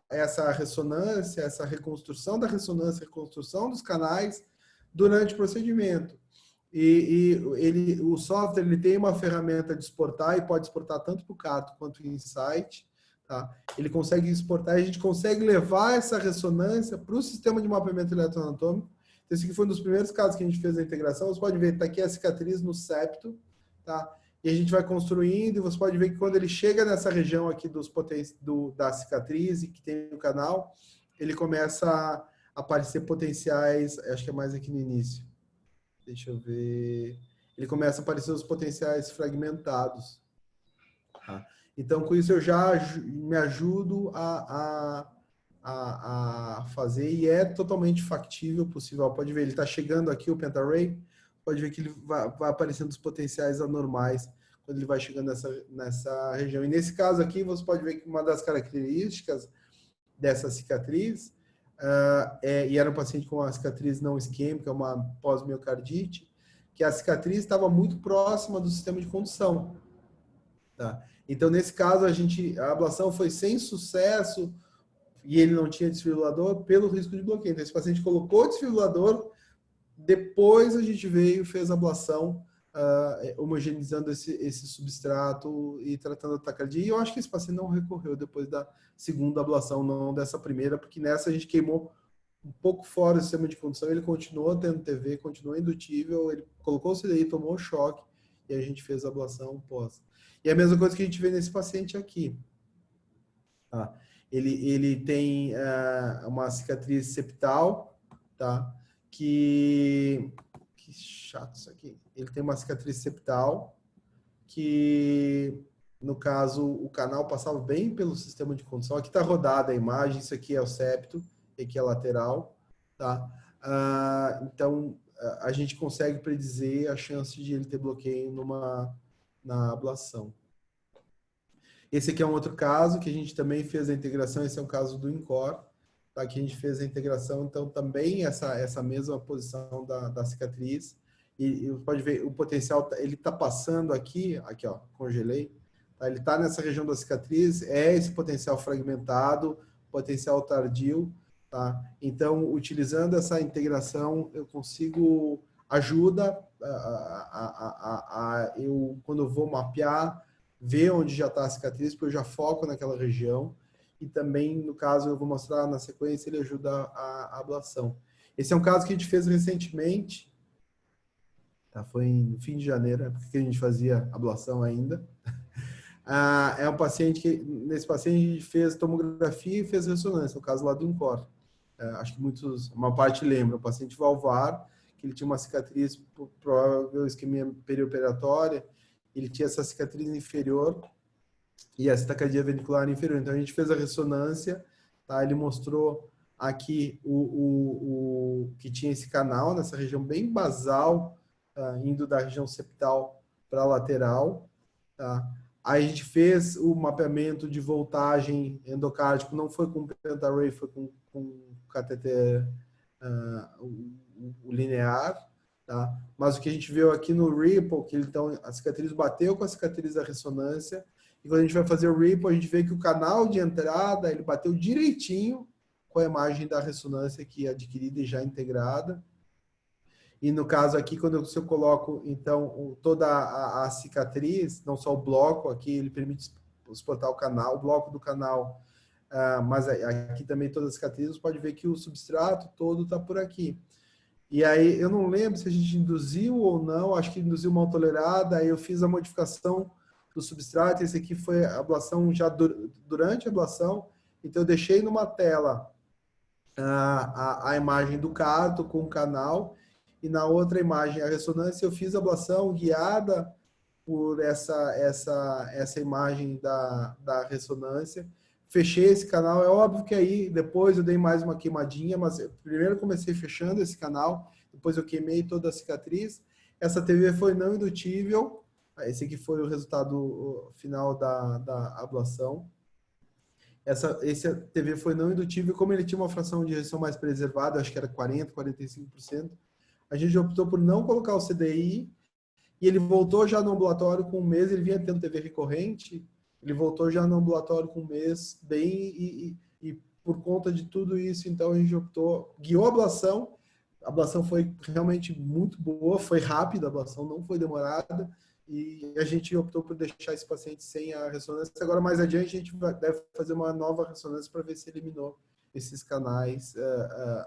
ressonância, essa reconstrução da ressonância, reconstrução dos canais durante o procedimento. O software ele tem uma ferramenta de exportar e pode exportar tanto para o Carto quanto o Insight. Tá? Ele consegue exportar e a gente consegue levar essa ressonância para o sistema de mapeamento eletroanatômico. Esse aqui foi um dos primeiros casos que a gente fez a integração. Você pode ver, está aqui a cicatriz no septo, tá? E a gente vai construindo, e você pode ver que quando ele chega nessa região aqui da cicatriz, e que tem o canal, ele começa a aparecer potenciais, acho que é mais aqui no início. Deixa eu ver. Ele começa a aparecer os potenciais fragmentados. Tá? Então, com isso, eu já me ajudo a fazer, e é totalmente factível, possível. Pode ver, ele está chegando aqui, o Pentaray, pode ver que ele vai aparecendo os potenciais anormais quando ele vai chegando nessa região. E nesse caso aqui, você pode ver que uma das características dessa cicatriz, e era um paciente com uma cicatriz não isquêmica, uma pós-miocardite, que a cicatriz estava muito próxima do sistema de condução. Tá? Então, nesse caso, a ablação foi sem sucesso, e ele não tinha desfibrilador pelo risco de bloqueio. Então, esse paciente colocou o desfibrilador, depois a gente veio e fez a ablação, homogeneizando esse substrato e tratando a taquicardia. E eu acho que esse paciente não recorreu depois da segunda ablação, não dessa primeira, porque nessa a gente queimou um pouco fora do sistema de condução, ele continuou tendo TV, continuou indutível, ele colocou o CDI, tomou o choque, e a gente fez a ablação pós. E é a mesma coisa que a gente vê nesse paciente aqui. Tá? Ele tem uma cicatriz septal, tá? Que chato isso aqui. Ele tem uma cicatriz septal que, no caso, o canal passava bem pelo sistema de condução. Aqui está rodada a imagem, isso aqui é o septo, aqui é a lateral, tá? Então, a gente consegue predizer a chance de ele ter bloqueio na ablação. Esse aqui é um outro caso que a gente também fez a integração, esse é um caso do Encore, tá? Que a gente fez a integração, então também essa mesma posição da cicatriz, e pode ver o potencial, ele está passando aqui, ó, congelei, tá? Ele está nessa região da cicatriz, é esse potencial fragmentado, potencial tardio, tá? Então, utilizando essa integração, eu consigo, ajuda quando eu vou mapear, ver onde já está a cicatriz, porque eu já foco naquela região. E também, no caso, eu vou mostrar na sequência, ele ajuda a ablação. Esse é um caso que a gente fez recentemente. Tá? Foi no fim de janeiro, porque a gente fazia ablação ainda. É um paciente que, nesse paciente, a gente fez tomografia e fez ressonância, no caso lá do Encore. Acho que uma parte lembra, o paciente valvar, que ele tinha uma cicatriz, provável isquemia perioperatória, ele tinha essa cicatriz inferior e essa taquicardia ventricular inferior. Então, a gente fez a ressonância, tá? Ele mostrou aqui que tinha esse canal nessa região bem basal, indo da região septal para a lateral, tá? Aí a gente fez o mapeamento de voltagem endocárdico, não foi com Pentaray, foi com cateter o linear, tá? Mas o que a gente viu aqui no Ripple, que então a cicatriz bateu com a cicatriz da ressonância, e quando a gente vai fazer o Ripple, a gente vê que o canal de entrada, ele bateu direitinho com a imagem da ressonância aqui adquirida e já integrada. E no caso aqui, quando eu coloco, então, toda a cicatriz, não só o bloco aqui, ele permite exportar o canal, o bloco do canal, mas aqui também todas as cicatrizes, pode ver que o substrato todo está por aqui. E aí, eu não lembro se a gente induziu ou não, acho que induziu uma autolerada, aí eu fiz a modificação do substrato, esse aqui foi a ablação já durante a ablação, então eu deixei numa tela a imagem do carto com o canal, e na outra imagem a ressonância, eu fiz a ablação guiada por essa imagem da ressonância, fechei esse canal, é óbvio que aí depois eu dei mais uma queimadinha, mas primeiro comecei fechando esse canal, depois eu queimei toda a cicatriz. Essa TV foi não indutível, esse aqui foi o resultado final da ablação. Esse TV foi não indutível, como ele tinha uma fração de rejeição mais preservada, acho que era 40%, 45%, a gente optou por não colocar o CDI, e ele voltou já no ambulatório com 1 mês, ele vinha tendo TV recorrente, ele voltou já no ambulatório com 1 mês, bem, e por conta de tudo isso, então a gente optou, guiou a ablação foi realmente muito boa, foi rápida a ablação, não foi demorada, e a gente optou por deixar esse paciente sem a ressonância. Agora, mais adiante, a gente deve fazer uma nova ressonância para ver se eliminou esses canais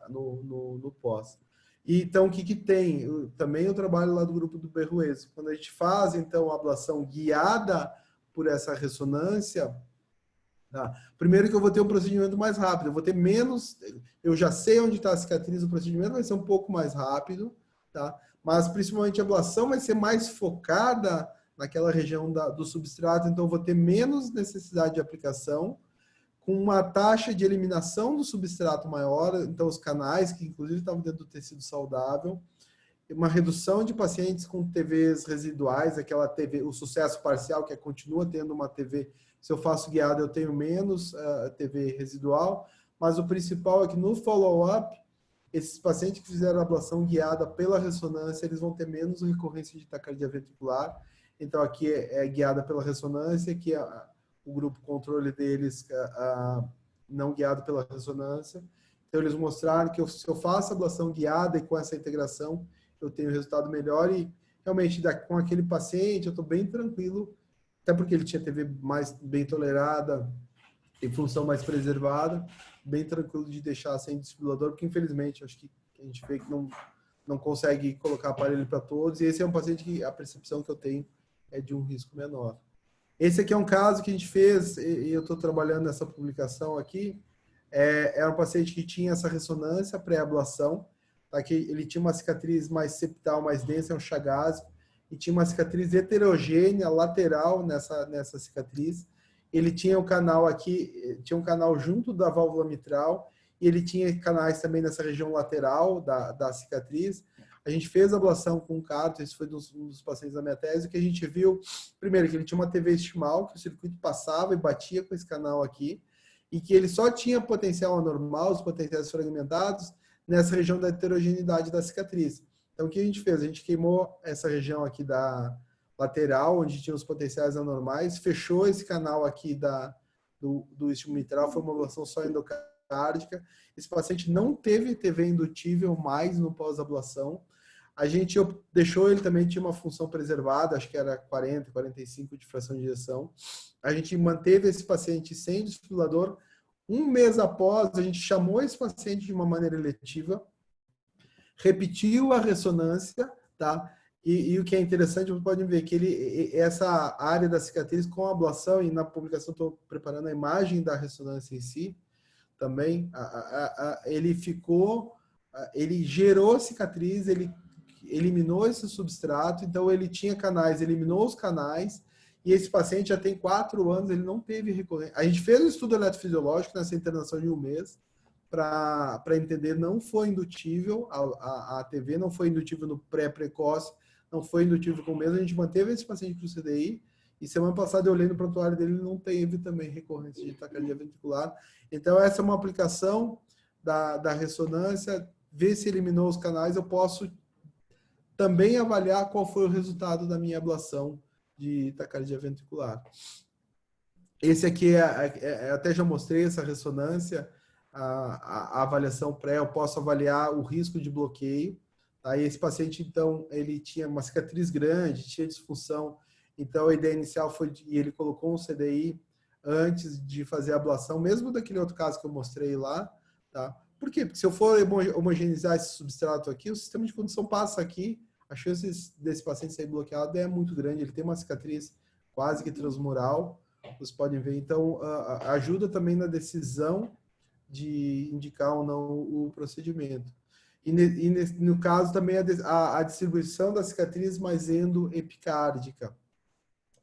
no pós. E, então, o que tem? Também eu trabalho lá do grupo do Berrueso. Quando a gente faz, então, a ablação guiada por essa ressonância, tá? Primeiro que eu vou ter um procedimento mais rápido, eu vou ter menos, eu já sei onde está a cicatriz, o procedimento vai ser um pouco mais rápido, tá? Mas principalmente a ablação vai ser mais focada naquela região do substrato, então eu vou ter menos necessidade de aplicação, com uma taxa de eliminação do substrato maior, então os canais, que inclusive estavam dentro do tecido saudável, uma redução de pacientes com TVs residuais, aquela TV, o sucesso parcial, que continua tendo uma TV, se eu faço guiada eu tenho menos TV residual, mas o principal é que no follow-up, esses pacientes que fizeram a ablação guiada pela ressonância, eles vão ter menos recorrência de taquicardia ventricular. Então, aqui é guiada pela ressonância, que é o grupo controle deles não guiado pela ressonância. Então, eles mostraram que se eu faço a ablação guiada e com essa integração, eu tenho resultado melhor e, realmente, com aquele paciente, eu estou bem tranquilo, até porque ele tinha TV mais bem tolerada, tem função mais preservada, bem tranquilo de deixar sem desfibrilador, porque infelizmente acho que a gente vê que não consegue colocar aparelho para todos, e esse é um paciente que a percepção que eu tenho é de um risco menor. Esse aqui é um caso que a gente fez, e eu estou trabalhando nessa publicação aqui, é um paciente que tinha essa ressonância pré-ablação, tá? Que ele tinha uma cicatriz mais septal, mais densa, é um Chagas, e tinha uma cicatriz heterogênea lateral nessa cicatriz. Ele tinha um canal aqui, tinha um canal junto da válvula mitral, e ele tinha canais também nessa região lateral da cicatriz. A gente fez a ablação com o Carto, esse foi um dos pacientes da minha tese, que a gente viu, primeiro, que ele tinha uma TV estimal, que o circuito passava e batia com esse canal aqui, e que ele só tinha potencial anormal, os potenciais fragmentados, nessa região da heterogeneidade da cicatriz. Então, o que a gente fez? A gente queimou essa região aqui da lateral, onde tinha os potenciais anormais, fechou esse canal aqui do isquio mitral, foi uma ablação só endocárdica. Esse paciente não teve TV indutível mais no pós-ablação. A gente deixou ele também, tinha uma função preservada, acho que era 40, 45 de fração de ejeção. A gente manteve esse paciente sem desfibrilador. 1 mês após, a gente chamou esse paciente de uma maneira eletiva, repetiu a ressonância, tá? E o que é interessante, vocês podem ver que essa área da cicatriz com a ablação, e na publicação estou preparando a imagem da ressonância em si, também, ele gerou cicatriz, ele eliminou esse substrato, então ele tinha canais, eliminou os canais, e esse paciente já tem 4 anos, ele não teve recorrência. A gente fez um estudo eletrofisiológico nessa internação de 1 mês, para entender, não foi indutível a TV, não foi indutível no pré-precoce, não foi indutível com o mês, a gente manteve esse paciente com o CDI, e semana passada eu olhei no prontuário dele, ele não teve também recorrência de taquicardia ventricular. Então, essa é uma aplicação da ressonância, ver se eliminou os canais, eu posso também avaliar qual foi o resultado da minha ablação de taquicardia ventricular. Esse aqui, até já mostrei essa ressonância, a avaliação pré, eu posso avaliar o risco de bloqueio. Tá? E esse paciente, então, ele tinha uma cicatriz grande, tinha disfunção, então a ideia inicial foi, e ele colocou um CDI antes de fazer a ablação, mesmo daquele outro caso que eu mostrei lá, tá? Por quê? Porque se eu for homogeneizar esse substrato aqui, o sistema de condução passa aqui, a chance desse paciente ser bloqueado é muito grande, ele tem uma cicatriz quase que transmural, vocês podem ver, então ajuda também na decisão de indicar ou não o procedimento. E no caso também a distribuição da cicatriz mais endoepicárdica.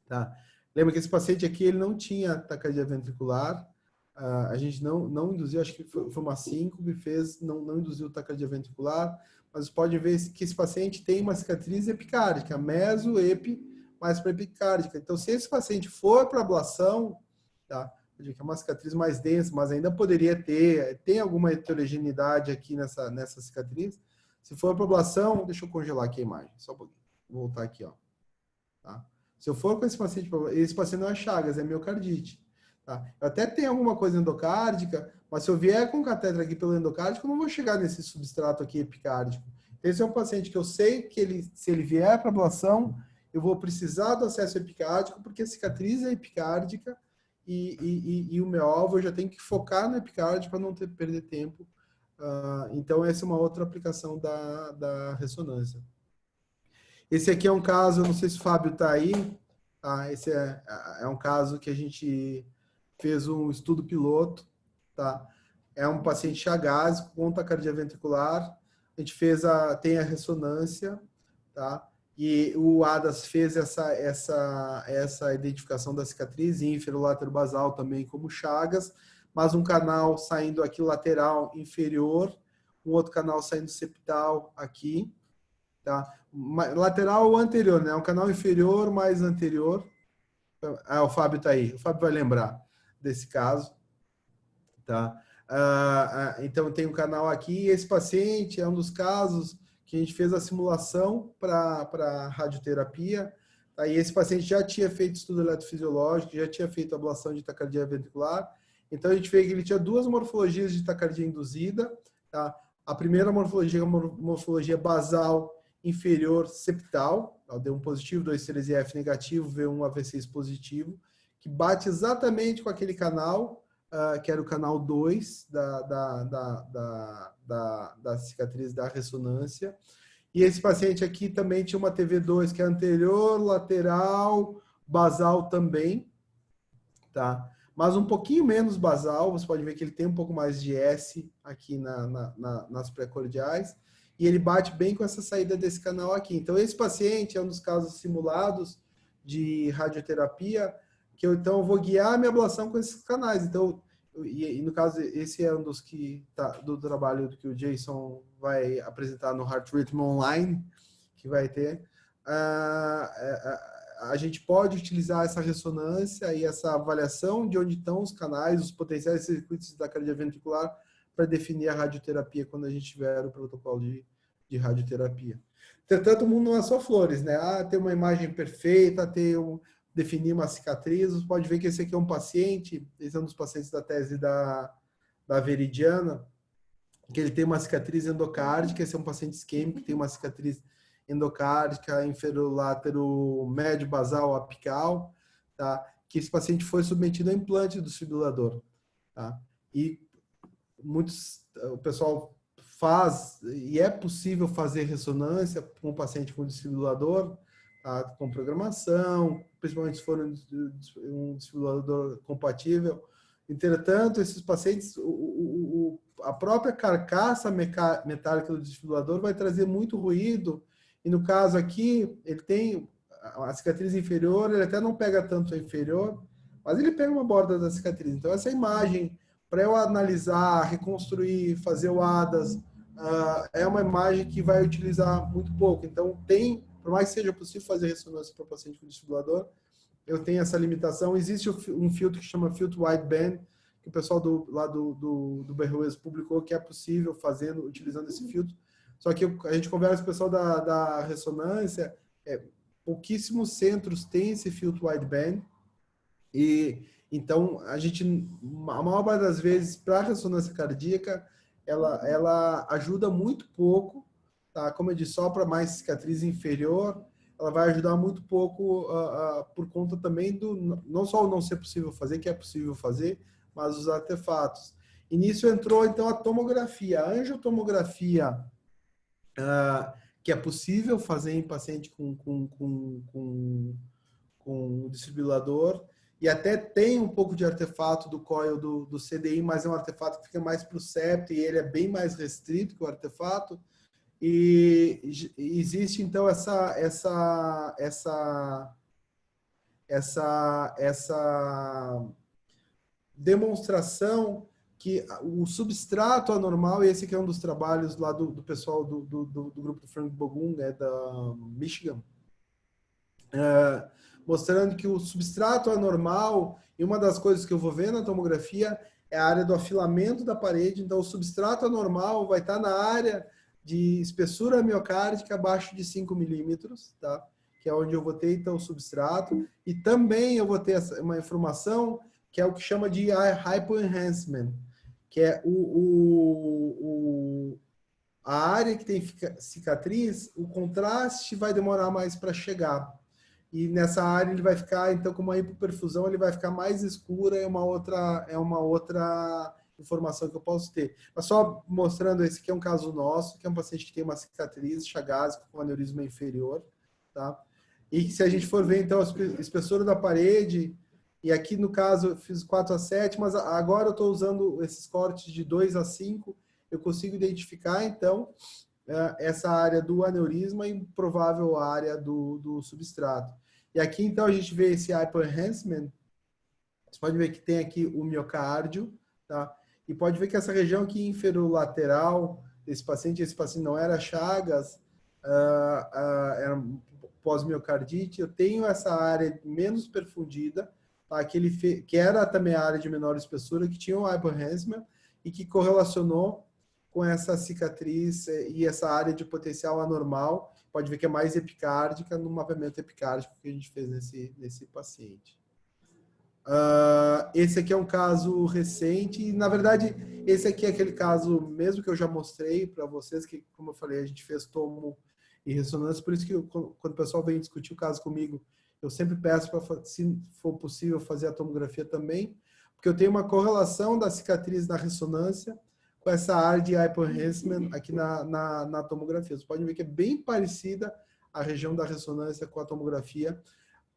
Tá? Lembra que esse paciente aqui ele não tinha taquicardia ventricular, a gente não induziu, acho que foi uma síncope, não induziu taquicardia ventricular, mas pode ver que esse paciente tem uma cicatriz epicárdica, meso-epi, mais para epicárdica. Então, se esse paciente for para ablação, tá? Que é uma cicatriz mais densa, mas ainda poderia tem alguma heterogeneidade aqui nessa cicatriz. Se for para ablação, deixa eu congelar aqui a imagem, só um pouquinho. Vou voltar aqui, ó. Tá? Se eu for com esse paciente não é Chagas, é miocardite. Tá? Eu até tenho alguma coisa endocárdica, mas se eu vier com catéter aqui pelo endocárdico, eu não vou chegar nesse substrato aqui epicárdico. Esse é um paciente que eu sei que se ele vier para ablação, eu vou precisar do acesso epicárdico, porque a cicatriz é epicárdica e o meu alvo eu já tenho que focar no epicárdico para não perder tempo. Então, essa é uma outra aplicação da ressonância. Esse aqui é um caso, não sei se o Fábio está aí, esse é um caso que a gente fez um estudo piloto, tá? É um paciente chagásico com taquicardia ventricular, a gente tem a ressonância, tá? E o ADAS fez essa identificação da cicatriz ínfero-lateral-basal também como Chagas, mas um canal saindo aqui lateral inferior, um outro canal saindo septal aqui, tá? Lateral ou anterior, né? Um canal inferior mais anterior. O Fábio tá aí. O Fábio vai lembrar desse caso, tá? Então tem um canal aqui. Esse paciente é um dos casos que a gente fez a simulação para radioterapia. Tá? E esse paciente já tinha feito estudo eletrofisiológico, já tinha feito ablação de taquicardia ventricular. Então a gente vê que ele tinha duas morfologias de taquicardia induzida. Tá? A primeira morfologia é uma morfologia basal inferior septal, D1 positivo, 2,13F negativo, V1 AV6 positivo, que bate exatamente com aquele canal, que era o canal 2 da cicatriz da ressonância. E esse paciente aqui também tinha uma TV2, que é anterior, lateral, basal também, tá? Mas um pouquinho menos basal, você pode ver que ele tem um pouco mais de S aqui nas pré-cordiais, e ele bate bem com essa saída desse canal aqui. Então, esse paciente é um dos casos simulados de radioterapia, que eu, então, vou guiar a minha ablação com esses canais. Então, e no caso, esse é um dos que do trabalho que o Jason vai apresentar no Heart Rhythm Online, que vai ter. A gente pode utilizar essa ressonância e essa avaliação de onde estão os canais, os potenciais circuitos da cardia ventricular, para definir a radioterapia quando a gente tiver o protocolo de radioterapia. Entretanto, o mundo não é só flores, né? Ter uma imagem perfeita, definir uma cicatriz. Você pode ver que esse aqui é um paciente, esse é um dos pacientes da tese da Veridiana, que ele tem uma cicatriz endocárdica. Esse é um paciente isquêmico que tem uma cicatriz endocárdica, inferolátero médio basal apical, tá? Que esse paciente foi submetido a implante do desfibrilador, tá? E o pessoal faz, e é possível fazer ressonância com o paciente com desfibrilador, tá? Com programação, principalmente se for um desfibrilador compatível. Entretanto, esses pacientes, a própria carcaça metálica do desfibrilador vai trazer muito ruído, e no caso aqui, ele tem a cicatriz inferior, ele até não pega tanto a inferior, mas ele pega uma borda da cicatriz. Então, essa imagem, para eu analisar, reconstruir, fazer o ADAS, é uma imagem que vai utilizar muito pouco. Então, por mais que seja possível fazer ressonância para o paciente com desfibrilador, eu tenho essa limitação. Existe um filtro que chama filtro wideband, que o pessoal lá do Berruez publicou que é possível utilizando esse filtro. Só que a gente conversa com o pessoal da ressonância, pouquíssimos centros têm esse filtro wideband, e então a maior parte das vezes, para a ressonância cardíaca, ela ajuda muito pouco, tá? Como eu disse, só para mais cicatriz inferior, ela vai ajudar muito pouco por conta também não só o não ser possível fazer, que é possível fazer, mas os artefatos. E nisso entrou, então, a tomografia. A angiotomografia, que é possível fazer em paciente com desfibrilador, e até tem um pouco de artefato do coil do CDI, mas é um artefato que fica mais para o septo, e ele é bem mais restrito que o artefato. E existe, então, essa demonstração que o substrato anormal, e esse aqui é um dos trabalhos lá do pessoal do grupo do Frank Bogum, né, da Michigan, mostrando que o substrato anormal, e uma das coisas que eu vou ver na tomografia é a área do afilamento da parede. Então, o substrato anormal vai estar na área de espessura miocárdica abaixo de 5 milímetros, tá? Que é onde eu vou ter, então, o substrato. E também eu vou ter uma informação que é o que chama de hypoenhancement, que é a área que tem cicatriz, o contraste vai demorar mais para chegar. E nessa área ele vai ficar, então, com uma hipoperfusão, ele vai ficar mais escura, é uma outra informação que eu posso ter. Mas só mostrando, esse aqui é um caso nosso, que é um paciente que tem uma cicatriz chagásica com aneurisma inferior, tá? E se a gente for ver, então, a espessura da parede, e aqui no caso eu fiz 4/7, mas agora eu estou usando esses cortes de 2/5, eu consigo identificar, então, essa área do aneurisma e provável área do substrato. E aqui, então, a gente vê esse hypoenhancement. Você pode ver que tem aqui o miocárdio, tá? E pode ver que essa região aqui inferolateral desse paciente, esse paciente não era Chagas, era pós-miocardite. Eu tenho essa área menos perfundida, tá? Que era também a área de menor espessura, que tinha o hypoenhancement e que correlacionou com essa cicatriz e essa área de potencial anormal. Pode ver que é mais epicárdica no mapeamento epicárdico que a gente fez nesse paciente. Esse aqui é um caso recente, e na verdade esse aqui é aquele caso mesmo que eu já mostrei para vocês, que, como eu falei, a gente fez tomo e ressonância. Por isso que quando o pessoal vem discutir o caso comigo, eu sempre peço para, se for possível, fazer a tomografia também, porque eu tenho uma correlação da cicatriz na ressonância com essa área de hypoenhancement aqui na tomografia. Vocês podem ver que é bem parecida a região da ressonância com a tomografia.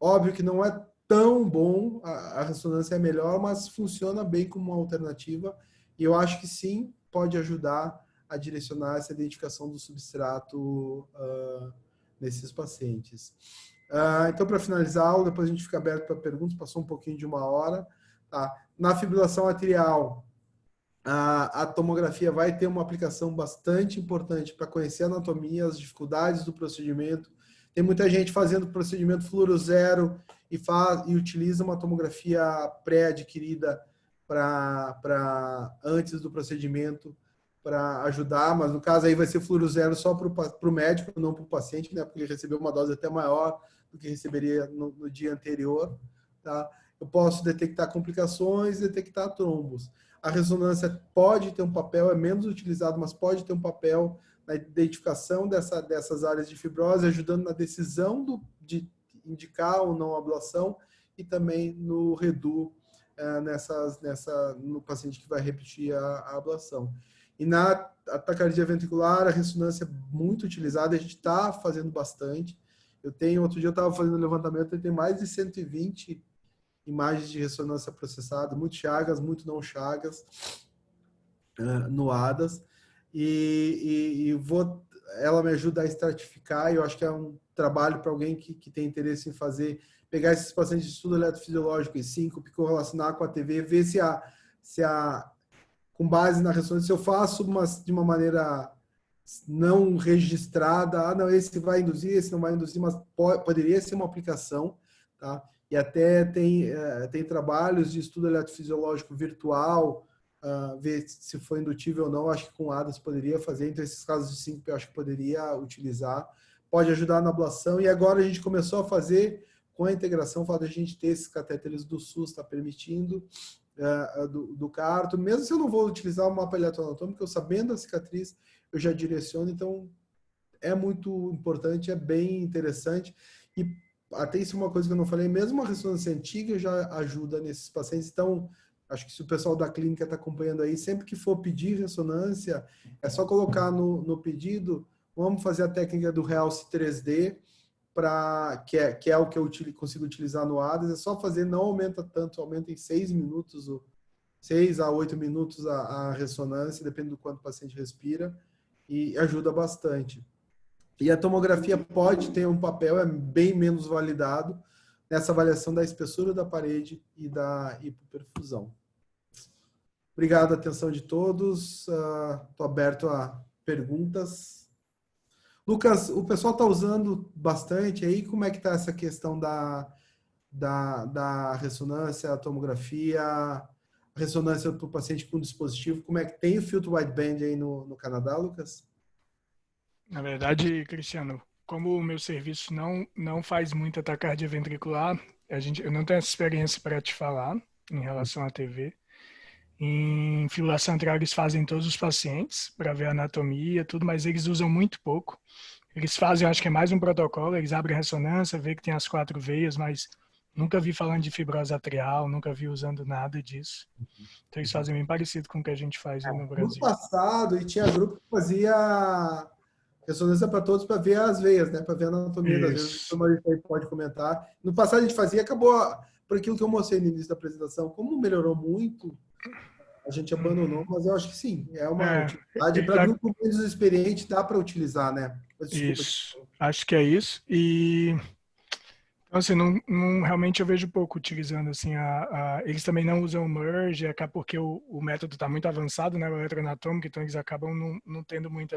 Óbvio que não é tão bom, a ressonância é melhor, mas funciona bem como uma alternativa, e eu acho que sim, pode ajudar a direcionar essa identificação do substrato nesses pacientes. Então, para finalizar a aula, depois a gente fica aberto para perguntas, passou um pouquinho de 1 hora. Tá? Na fibrilação atrial, a tomografia vai ter uma aplicação bastante importante para conhecer a anatomia, as dificuldades do procedimento. Tem muita gente fazendo procedimento fluoro zero e utiliza uma tomografia pré-adquirida antes do procedimento para ajudar, mas no caso aí vai ser fluoro zero só para o médico, não para o paciente, né? Porque ele recebeu uma dose até maior do que receberia no dia anterior. Tá? Eu posso detectar complicações, detectar trombos. A ressonância pode ter um papel, é menos utilizado, mas pode ter um papel na identificação dessas áreas de fibrose, ajudando na decisão de indicar ou não a ablação, e também no redu no paciente que vai repetir a ablação. E na taquicardia ventricular, a ressonância é muito utilizada, a gente está fazendo bastante. Outro dia eu estava fazendo levantamento, eu tenho mais de 120 imagens de ressonância processada, muito chagas, muito não chagas, no ADAS, ela me ajuda a estratificar, e eu acho que é um trabalho para alguém que tem interesse em pegar esses pacientes de estudo eletrofisiológico e síncope, correlacionar com a TV, ver com base na ressonância, se eu faço de uma maneira não registrada, não, esse vai induzir, esse não vai induzir, mas poderia ser uma aplicação, tá? E até tem trabalhos de estudo eletrofisiológico virtual, ver se foi indutível ou não. Acho que com ADAS poderia fazer. Então, esses casos de síncope eu acho que poderia utilizar. Pode ajudar na ablação. E agora a gente começou a fazer, com a integração, o fato de a gente ter esses catéteres do SUS, está permitindo, do CARTO. Mesmo se eu não vou utilizar o mapa eletroanatômico, eu sabendo a cicatriz, eu já direciono. Então, é muito importante, é bem interessante. E até isso é uma coisa que eu não falei, mesmo a ressonância antiga já ajuda nesses pacientes. Então, acho que se o pessoal da clínica está acompanhando aí, sempre que for pedir ressonância, é só colocar no pedido, vamos fazer a técnica do Realce 3D, que é o que eu consigo utilizar no ADAS, é só fazer, não aumenta tanto, aumenta em 6 minutos, 6 a 8 minutos a ressonância, depende do quanto o paciente respira, e ajuda bastante. E a tomografia pode ter um papel, é bem menos validado, nessa avaliação da espessura da parede e da hipoperfusão. Obrigado a atenção de todos. Estou aberto a perguntas. Lucas, o pessoal está usando bastante aí. Como é que está essa questão da ressonância, a tomografia, ressonância para o paciente com dispositivo? Como é que tem o filtro wideband aí no Canadá, Lucas? Na verdade, Cristiano, como o meu serviço não faz muita taquicardia ventricular, eu não tenho essa experiência para te falar em relação à TV. Em fibrilação atrial, eles fazem todos os pacientes para ver a anatomia, tudo, mas eles usam muito pouco. Eles fazem, eu acho que é mais um protocolo, eles abrem ressonância, vê que tem as 4 veias, mas nunca vi falando de fibrose atrial, nunca vi usando nada disso. Então eles fazem bem parecido com o que a gente faz aí no No Brasil. passado, e tinha grupo que fazia ressonância para todos para ver as veias, né? Para ver a anatomia das veias. O Maurício aí pode comentar. No passado a gente fazia, acabou por aquilo que eu mostrei no início da apresentação. Como melhorou muito, a gente abandonou, mas eu acho que sim, é uma utilidade para grupo menos experiente, dá para utilizar, né? Mas, desculpa. Isso, acho que é isso. E então, assim, realmente eu vejo pouco utilizando, assim, eles também não usam merge, porque o método está muito avançado, né, o eletroanatômico, então eles acabam não tendo muito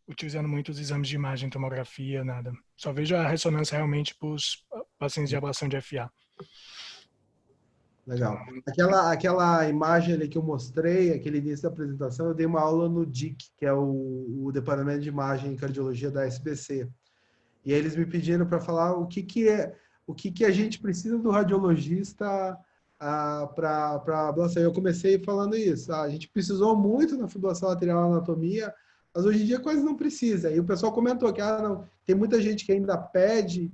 utilizando muito os exames de imagem, tomografia, nada. Só vejo a ressonância realmente para os pacientes de ablação de FA. Legal. Aquela imagem ali que eu mostrei, aquele início da apresentação, eu dei uma aula no DIC, que é o Departamento de Imagem e Cardiologia da SBC. E aí eles me pediram para falar o que a gente precisa do radiologista para ablação. Eu comecei falando isso. A gente precisou muito na fibrilação lateral anatomia, mas hoje em dia quase não precisa. E o pessoal comentou que não, tem muita gente que ainda pede,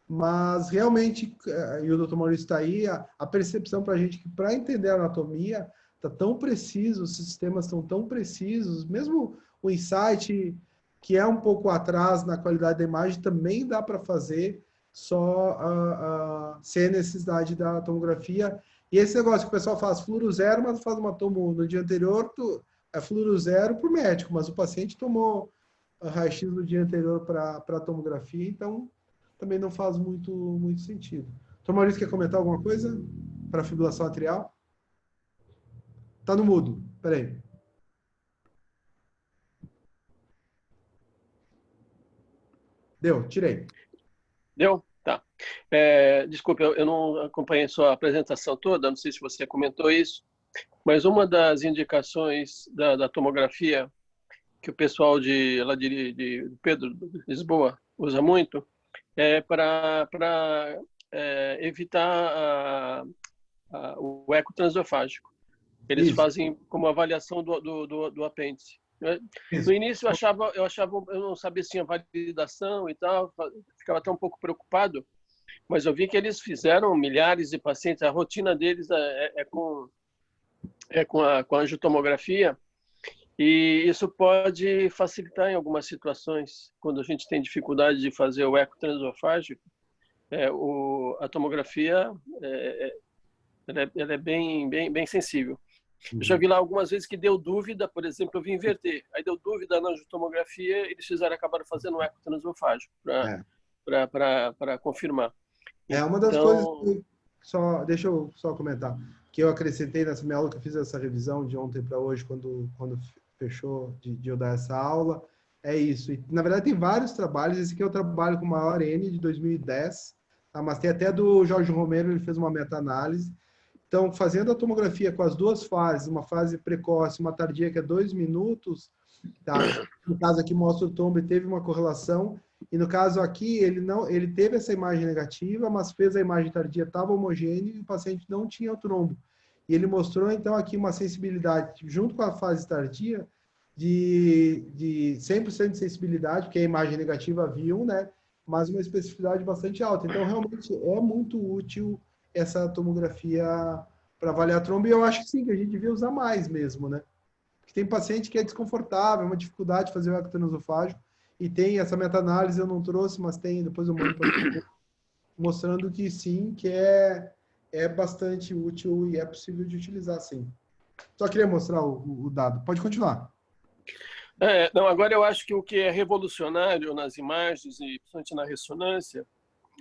mas realmente, e o Dr. Maurício está aí, a percepção para a gente que para entender a anatomia está tão preciso, os sistemas estão tão precisos, mesmo o insight que é um pouco atrás na qualidade da imagem, também dá para fazer só sem necessidade da tomografia. E esse negócio que o pessoal faz fluoro zero, mas faz uma tomo no dia anterior, é fluoro zero para o médico, mas o paciente tomou raio-x no dia anterior para a tomografia, então também não faz muito sentido. Dr. Maurício, quer comentar alguma coisa para a fibrilação atrial? Está no mudo, peraí. Deu, tirei. Deu? Tá. Desculpe, eu não acompanhei sua apresentação toda, não sei se você comentou isso, mas uma das indicações da tomografia que o pessoal de Pedro de Lisboa usa muito é para evitar o eco transesofágico. Eles fazem como avaliação do apêndice. No início eu não sabia se tinha validação e tal, ficava até um pouco preocupado, mas eu vi que eles fizeram milhares de pacientes, a rotina deles com a angiotomografia, e isso pode facilitar em algumas situações, quando a gente tem dificuldade de fazer o eco transesofágico, a tomografia ela é bem sensível. Eu já vi lá algumas vezes que deu dúvida, por exemplo, eu vi inverter. Aí deu dúvida na angiotomografia, eles acabaram fazendo um eco transesofágico para confirmar. Uma das coisas que, deixa eu só comentar, que eu acrescentei nessa minha aula, que eu fiz essa revisão de ontem para hoje, quando fechou de eu dar essa aula, é isso. E, na verdade, tem vários trabalhos, esse aqui é o trabalho com o maior N de 2010, tá? Mas tem até do Jorge Romero, ele fez uma meta-análise. Então, fazendo a tomografia com as duas fases, uma fase precoce, uma tardia, que é 2 minutos, tá? No caso aqui mostra o tombo e teve uma correlação, e no caso aqui ele teve essa imagem negativa, mas fez a imagem tardia, estava homogêneo e o paciente não tinha o trombo. E ele mostrou então aqui uma sensibilidade, junto com a fase tardia, de 100% de sensibilidade, porque a imagem negativa havia né? Mas uma especificidade bastante alta. Então, realmente é muito útil essa tomografia para avaliar trombo, e eu acho que sim, que a gente devia usar mais mesmo, né? Porque tem paciente que é desconfortável, é uma dificuldade de fazer o eco transesofágico, e tem essa meta-análise, eu não trouxe, mas tem, depois eu mando para você, mostrando que sim, que é bastante útil e é possível de utilizar, sim. Só queria mostrar o dado. Pode continuar. Não, agora eu acho que o que é revolucionário nas imagens, e principalmente na ressonância,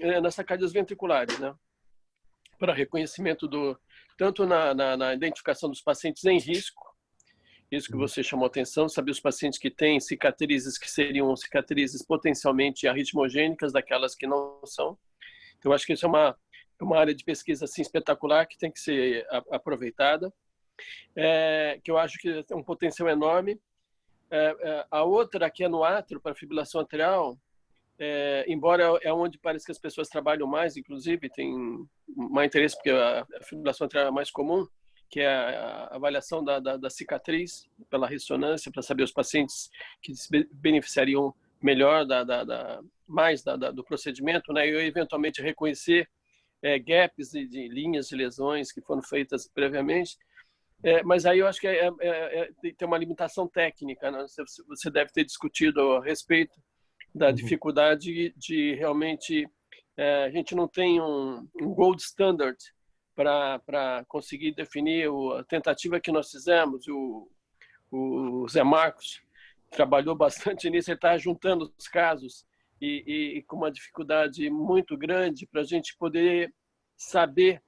é nas sacadas ventriculares, né? para reconhecimento tanto na identificação dos pacientes em risco, isso que você chamou atenção, saber os pacientes que têm cicatrizes que seriam cicatrizes potencialmente arritmogênicas, daquelas que não são. Então, acho que isso é uma área de pesquisa assim, espetacular que tem que ser aproveitada, que eu acho que tem um potencial enorme. A outra, que é no átrio, para fibrilação atrial, embora é onde parece que as pessoas trabalham mais, inclusive, tem mais interesse, porque a fibrilação atrial é mais comum, que é a avaliação da cicatriz pela ressonância, para saber os pacientes que se beneficiariam melhor do procedimento, né? E eventualmente reconhecer gaps de linhas de lesões que foram feitas previamente. Mas aí eu acho que tem uma limitação técnica, né? Você deve ter discutido a respeito da dificuldade de realmente a gente não tem um gold standard para conseguir definir a tentativa que nós fizemos. O Zé Marcos trabalhou bastante nisso, ele está juntando os casos e com uma dificuldade muito grande para a gente poder saber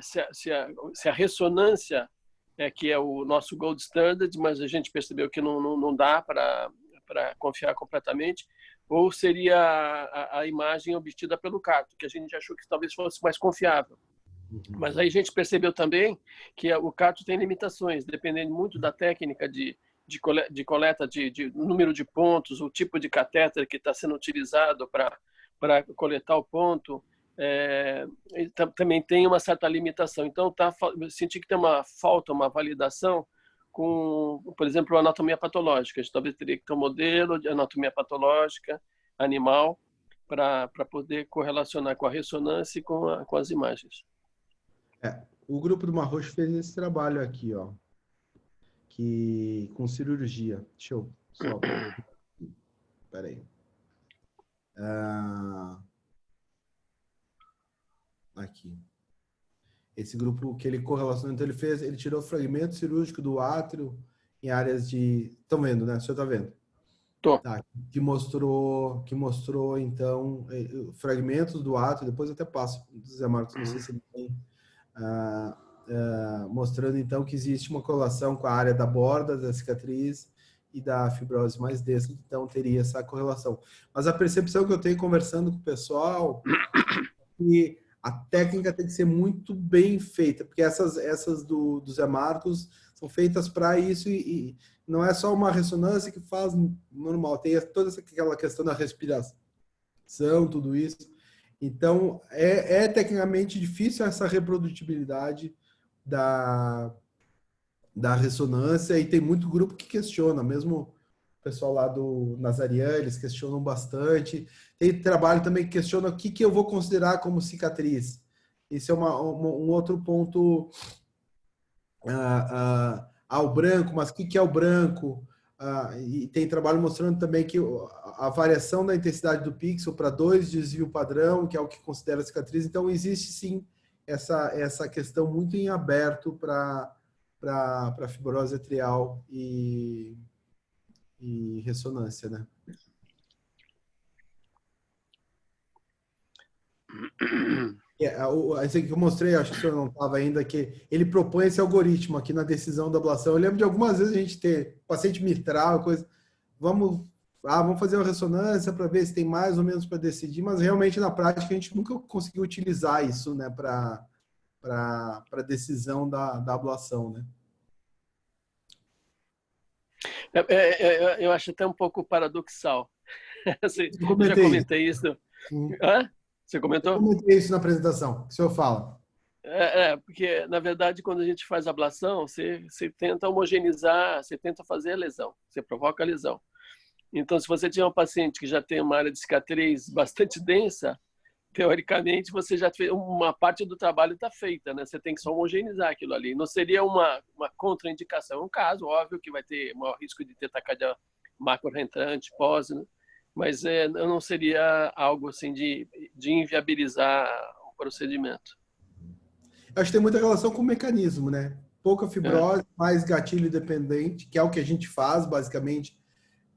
se a ressonância que é o nosso gold standard, mas a gente percebeu que não dá para confiar completamente, ou seria a imagem obtida pelo CARTO, que a gente achou que talvez fosse mais confiável. Mas aí a gente percebeu também que o CARTO tem limitações, dependendo muito da técnica de coleta de número de pontos, o tipo de catéter que está sendo utilizado para coletar o ponto, também tem uma certa limitação. Então, senti que tem uma validação com, por exemplo, a anatomia patológica. A gente talvez teria que ter um modelo de anatomia patológica animal para poder correlacionar com a ressonância e com as imagens. O grupo do Marrocho fez esse trabalho aqui, ó, com cirurgia. Deixa eu só... Peraí. Aqui. Esse grupo que ele correlacionou, então ele tirou fragmento cirúrgico do átrio em áreas de... Estão vendo, né? O senhor está vendo? Tô. Tá, que mostrou, então, fragmentos do átrio, depois eu até passo, Zé Marcos, não sei se ele tem... mostrando então que existe uma correlação com a área da borda da cicatriz e da fibrose mais densa, então teria essa correlação. Mas a percepção que eu tenho conversando com o pessoal é que a técnica tem que ser muito bem feita, porque essas do Zé Marcos são feitas para isso e não é só uma ressonância que faz normal, tem toda aquela questão da respiração, tudo isso. Então, é tecnicamente difícil essa reprodutibilidade da ressonância e tem muito grupo que questiona, mesmo o pessoal lá do Nazarian, eles questionam bastante. Tem trabalho também que questiona o que eu vou considerar como cicatriz. Isso é um outro ponto ao branco, mas o que é o branco? E tem trabalho mostrando também que a variação da intensidade do pixel para 2 desvio padrão, que é o que considera cicatriz. Então, existe sim essa questão muito em aberto para fibrose atrial e ressonância, né? Esse aqui que eu mostrei, acho que o senhor não estava ainda, que ele propõe esse algoritmo aqui na decisão da ablação. Eu lembro de algumas vezes a gente ter paciente mitral, coisa, vamos fazer uma ressonância para ver se tem mais ou menos para decidir, mas realmente na prática a gente nunca conseguiu utilizar isso, né, para decisão da ablação, né? Eu acho até um pouco paradoxal. Eu já comentei isso. Hã? Você comentou? Eu comentei isso na apresentação. O que o senhor fala? Porque, na verdade, quando a gente faz ablação, você tenta homogeneizar, você tenta fazer a lesão, você provoca a lesão. Então, se você tiver um paciente que já tem uma área de cicatriz bastante densa, teoricamente, você já fez uma parte do trabalho está feita, né? Você tem que só homogeneizar aquilo ali. Não seria uma contraindicação. É um caso, óbvio, que vai ter maior risco de ter taquicardia macro-reentrante, pós, né? Mas não seria algo assim de inviabilizar o procedimento. Acho que tem muita relação com o mecanismo, né? Pouca fibrose, mais gatilho dependente, que é o que a gente faz, basicamente,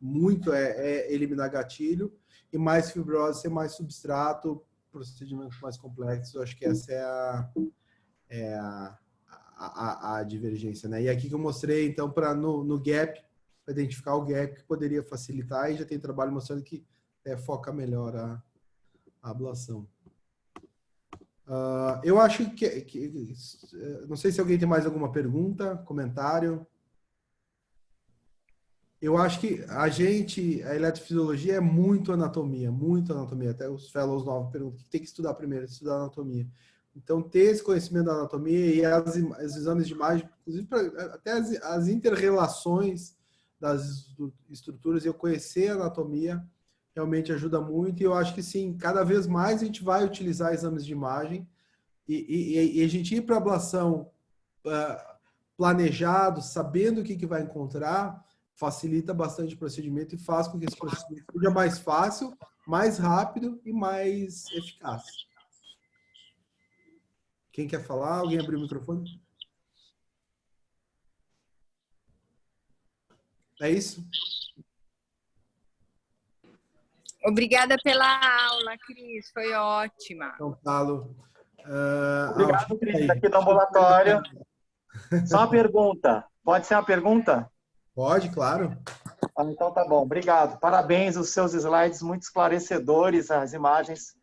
muito é eliminar gatilho, e mais fibrose, ser mais substrato, procedimentos mais complexos. Eu acho que essa a divergência, né? E aqui que eu mostrei, então, no gap, para identificar o gap que poderia facilitar, e já tem trabalho mostrando que foca melhor a ablação. Eu acho que não sei se alguém tem mais alguma pergunta, comentário. Eu acho que a eletrofisiologia é muito anatomia. Até os fellows novos perguntam o que tem que estudar primeiro, estudar anatomia. Então, ter esse conhecimento da anatomia e os exames de imagem, inclusive até as interrelações das estruturas, eu conhecer a anatomia realmente ajuda muito. E eu acho que sim, cada vez mais a gente vai utilizar exames de imagem e a gente ir para ablação planejado, sabendo o que vai encontrar, facilita bastante o procedimento e faz com que esse procedimento seja mais fácil, mais rápido e mais eficaz. Quem quer falar? Alguém abriu o microfone? É isso? Obrigada pela aula, Cris. Foi ótima. Então, Paulo. Obrigado, Cris, aqui do ambulatório. Só uma pergunta. Pode ser uma pergunta? Pode, claro. Então tá bom. Obrigado. Parabéns, os seus slides muito esclarecedores, as imagens.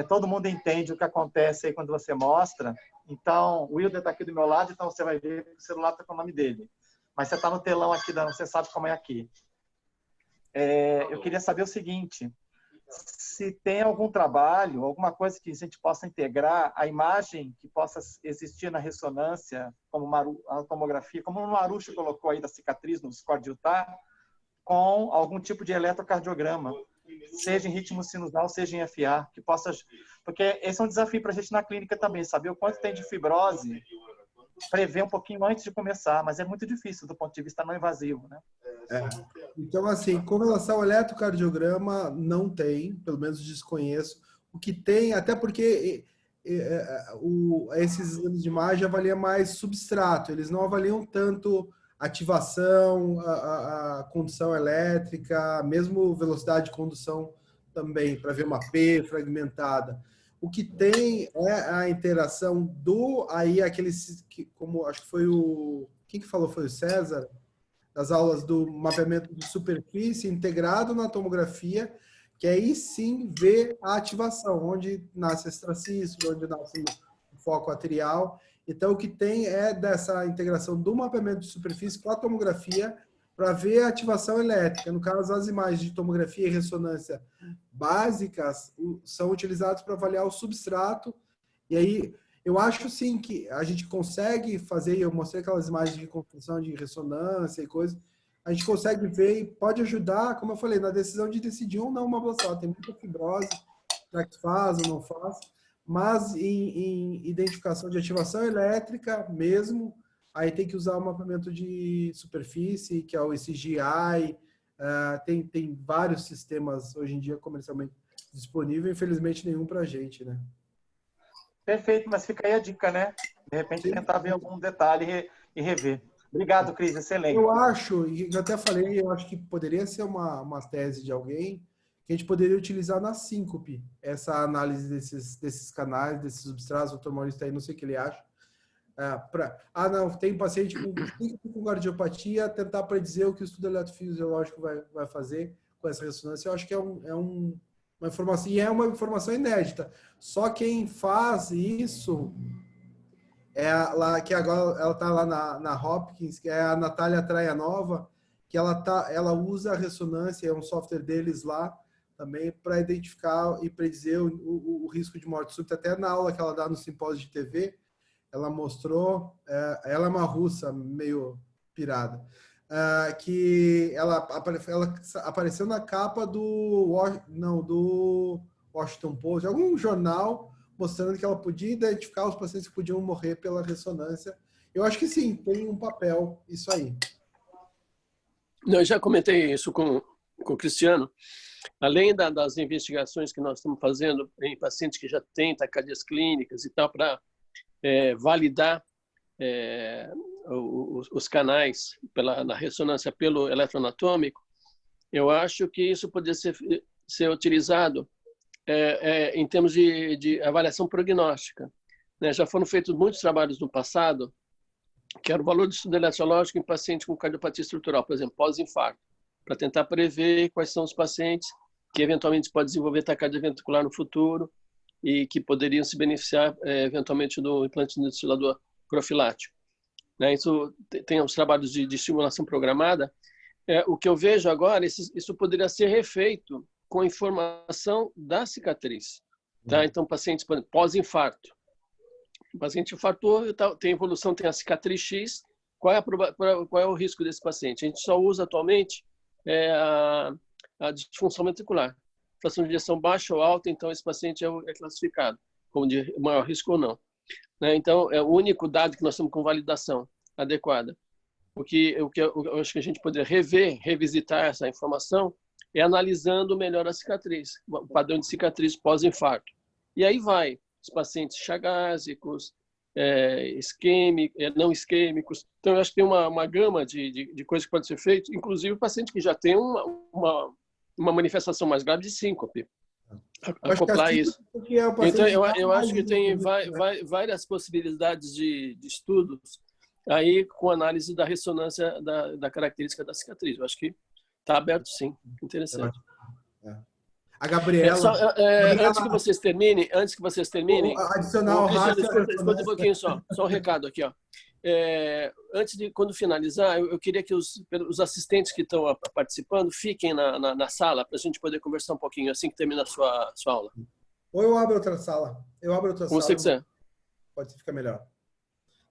Todo mundo entende o que acontece aí quando você mostra. Então, o Wilder está aqui do meu lado, então você vai ver que o celular está com o nome dele. Mas você está no telão aqui, você sabe como é aqui. Eu queria saber o seguinte, se tem algum trabalho, alguma coisa que a gente possa integrar a imagem que possa existir na ressonância, como a tomografia, como o Marucho colocou aí da cicatriz no score de Utah, com algum tipo de eletrocardiograma, seja em ritmo sinusal, seja em FA, que possa... Porque esse é um desafio para a gente na clínica também, saber o quanto tem de fibrose, prever um pouquinho antes de começar, mas é muito difícil do ponto de vista não invasivo, né? Então, assim, com relação ao eletrocardiograma, não tem, pelo menos desconheço. O que tem, até porque esses exames de imagem avaliam mais substrato, eles não avaliam tanto ativação, a condução elétrica, mesmo velocidade de condução também, para ver uma P fragmentada. O que tem é a interação como acho que foi quem que falou? Foi o César? Das aulas do mapeamento de superfície integrado na tomografia, que aí sim vê a ativação, onde nasce extracístole, onde nasce o foco atrial. Então, o que tem é dessa integração do mapeamento de superfície com a tomografia para ver a ativação elétrica. No caso, as imagens de tomografia e ressonância básicas são utilizadas para avaliar o substrato. E aí, eu acho sim que a gente consegue fazer, eu mostrei aquelas imagens de construção de ressonância e coisas, a gente consegue ver e pode ajudar, como eu falei, na decisão de decidir ou não uma ablação. Tem muita fibrose, será que faz ou não faz, mas em identificação de ativação elétrica mesmo, aí tem que usar o mapeamento de superfície, que é o ECGI, tem vários sistemas hoje em dia comercialmente disponíveis, infelizmente nenhum para a gente, né? Perfeito, mas fica aí a dica, né? De repente tentar ver algum detalhe e rever. Obrigado, Cris, excelente. Eu acho, e eu até falei, eu acho que poderia ser uma tese de alguém que a gente poderia utilizar na síncope, essa análise desses canais, desses substratos, o Dr. Maurício está aí, não sei o que ele acha. Não, tem paciente com cardiopatia, tentar predizer o que o estudo eletrofisiológico vai fazer com essa ressonância. Eu acho que uma informação, e é uma informação inédita. Só quem faz isso que agora ela está lá na Hopkins, que é a Natália Traianova, que ela usa a ressonância, é um software deles lá também, para identificar e predizer o risco de morte súbita. Até na aula que ela dá no simpósio de TV, ela mostrou, ela é uma russa meio pirada, que ela apareceu na capa do Washington Post, algum jornal, mostrando que ela podia identificar os pacientes que podiam morrer pela ressonância. Eu acho que sim, tem um papel isso aí. Eu já comentei isso com o Cristiano. Além das investigações que nós estamos fazendo em pacientes que já têm taquicardias clínicas e tal, para validar os canais na ressonância pelo eletroanatômico, eu acho que isso poderia ser utilizado em termos de avaliação prognóstica. Né? Já foram feitos muitos trabalhos no passado, que era o valor do estudo eletrológico em paciente com cardiopatia estrutural, por exemplo, pós-infarto, para tentar prever quais são os pacientes que eventualmente podem desenvolver taquicardia ventricular no futuro e que poderiam se beneficiar eventualmente do implante de ventilador profilático. Né? Isso tem os trabalhos de estimulação programada. O que eu vejo agora, isso poderia ser refeito com informação da cicatriz. Tá? Então, pacientes pós-infarto. O paciente infartou, tem evolução, tem a cicatriz X, qual é o risco desse paciente? A gente só usa atualmente a disfunção ventricular. Fração de ejeção baixa ou alta, então esse paciente é classificado como de maior risco ou não. Né? Então, é o único dado que nós temos com validação adequada. O que eu acho que a gente poderia revisitar essa informação é analisando melhor a cicatriz, o padrão de cicatriz pós-infarto. E aí vai os pacientes chagásicos, não isquêmicos. Então, eu acho que tem uma gama de coisas que pode ser feito, inclusive o paciente que já tem uma manifestação mais grave de síncope. Acoplar isso. Então, eu acho que tem várias possibilidades de estudos aí com análise da ressonância da característica da cicatriz. Eu acho que está aberto, sim. Interessante. A Gabriela... Antes que vocês terminem... Adicional escuta um pouquinho só um recado aqui. Ó. Quando finalizar, eu queria que os assistentes que estão participando fiquem na sala para a gente poder conversar um pouquinho assim que termina a sua aula. Ou eu abro outra sala. Como você quiser. Pode ficar melhor.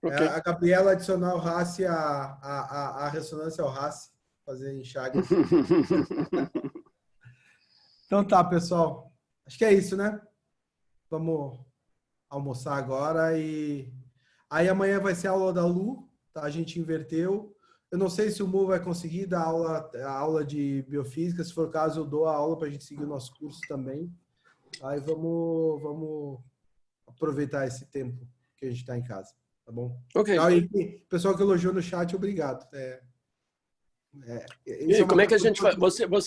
Okay. A Gabriela adicionar o RAS, a ressonância ao RAS, fazer enxágue. Então tá, pessoal. Acho que é isso, né? Vamos almoçar agora e aí amanhã vai ser a aula da Lu, tá? A gente inverteu. Eu não sei se o Mu vai conseguir dar a aula de biofísica. Se for o caso, eu dou a aula para a gente seguir o nosso curso também. Aí vamos aproveitar esse tempo que a gente está em casa, tá bom? Ok. E pessoal que elogiou no chat, obrigado. E como é que a gente vai? Você vai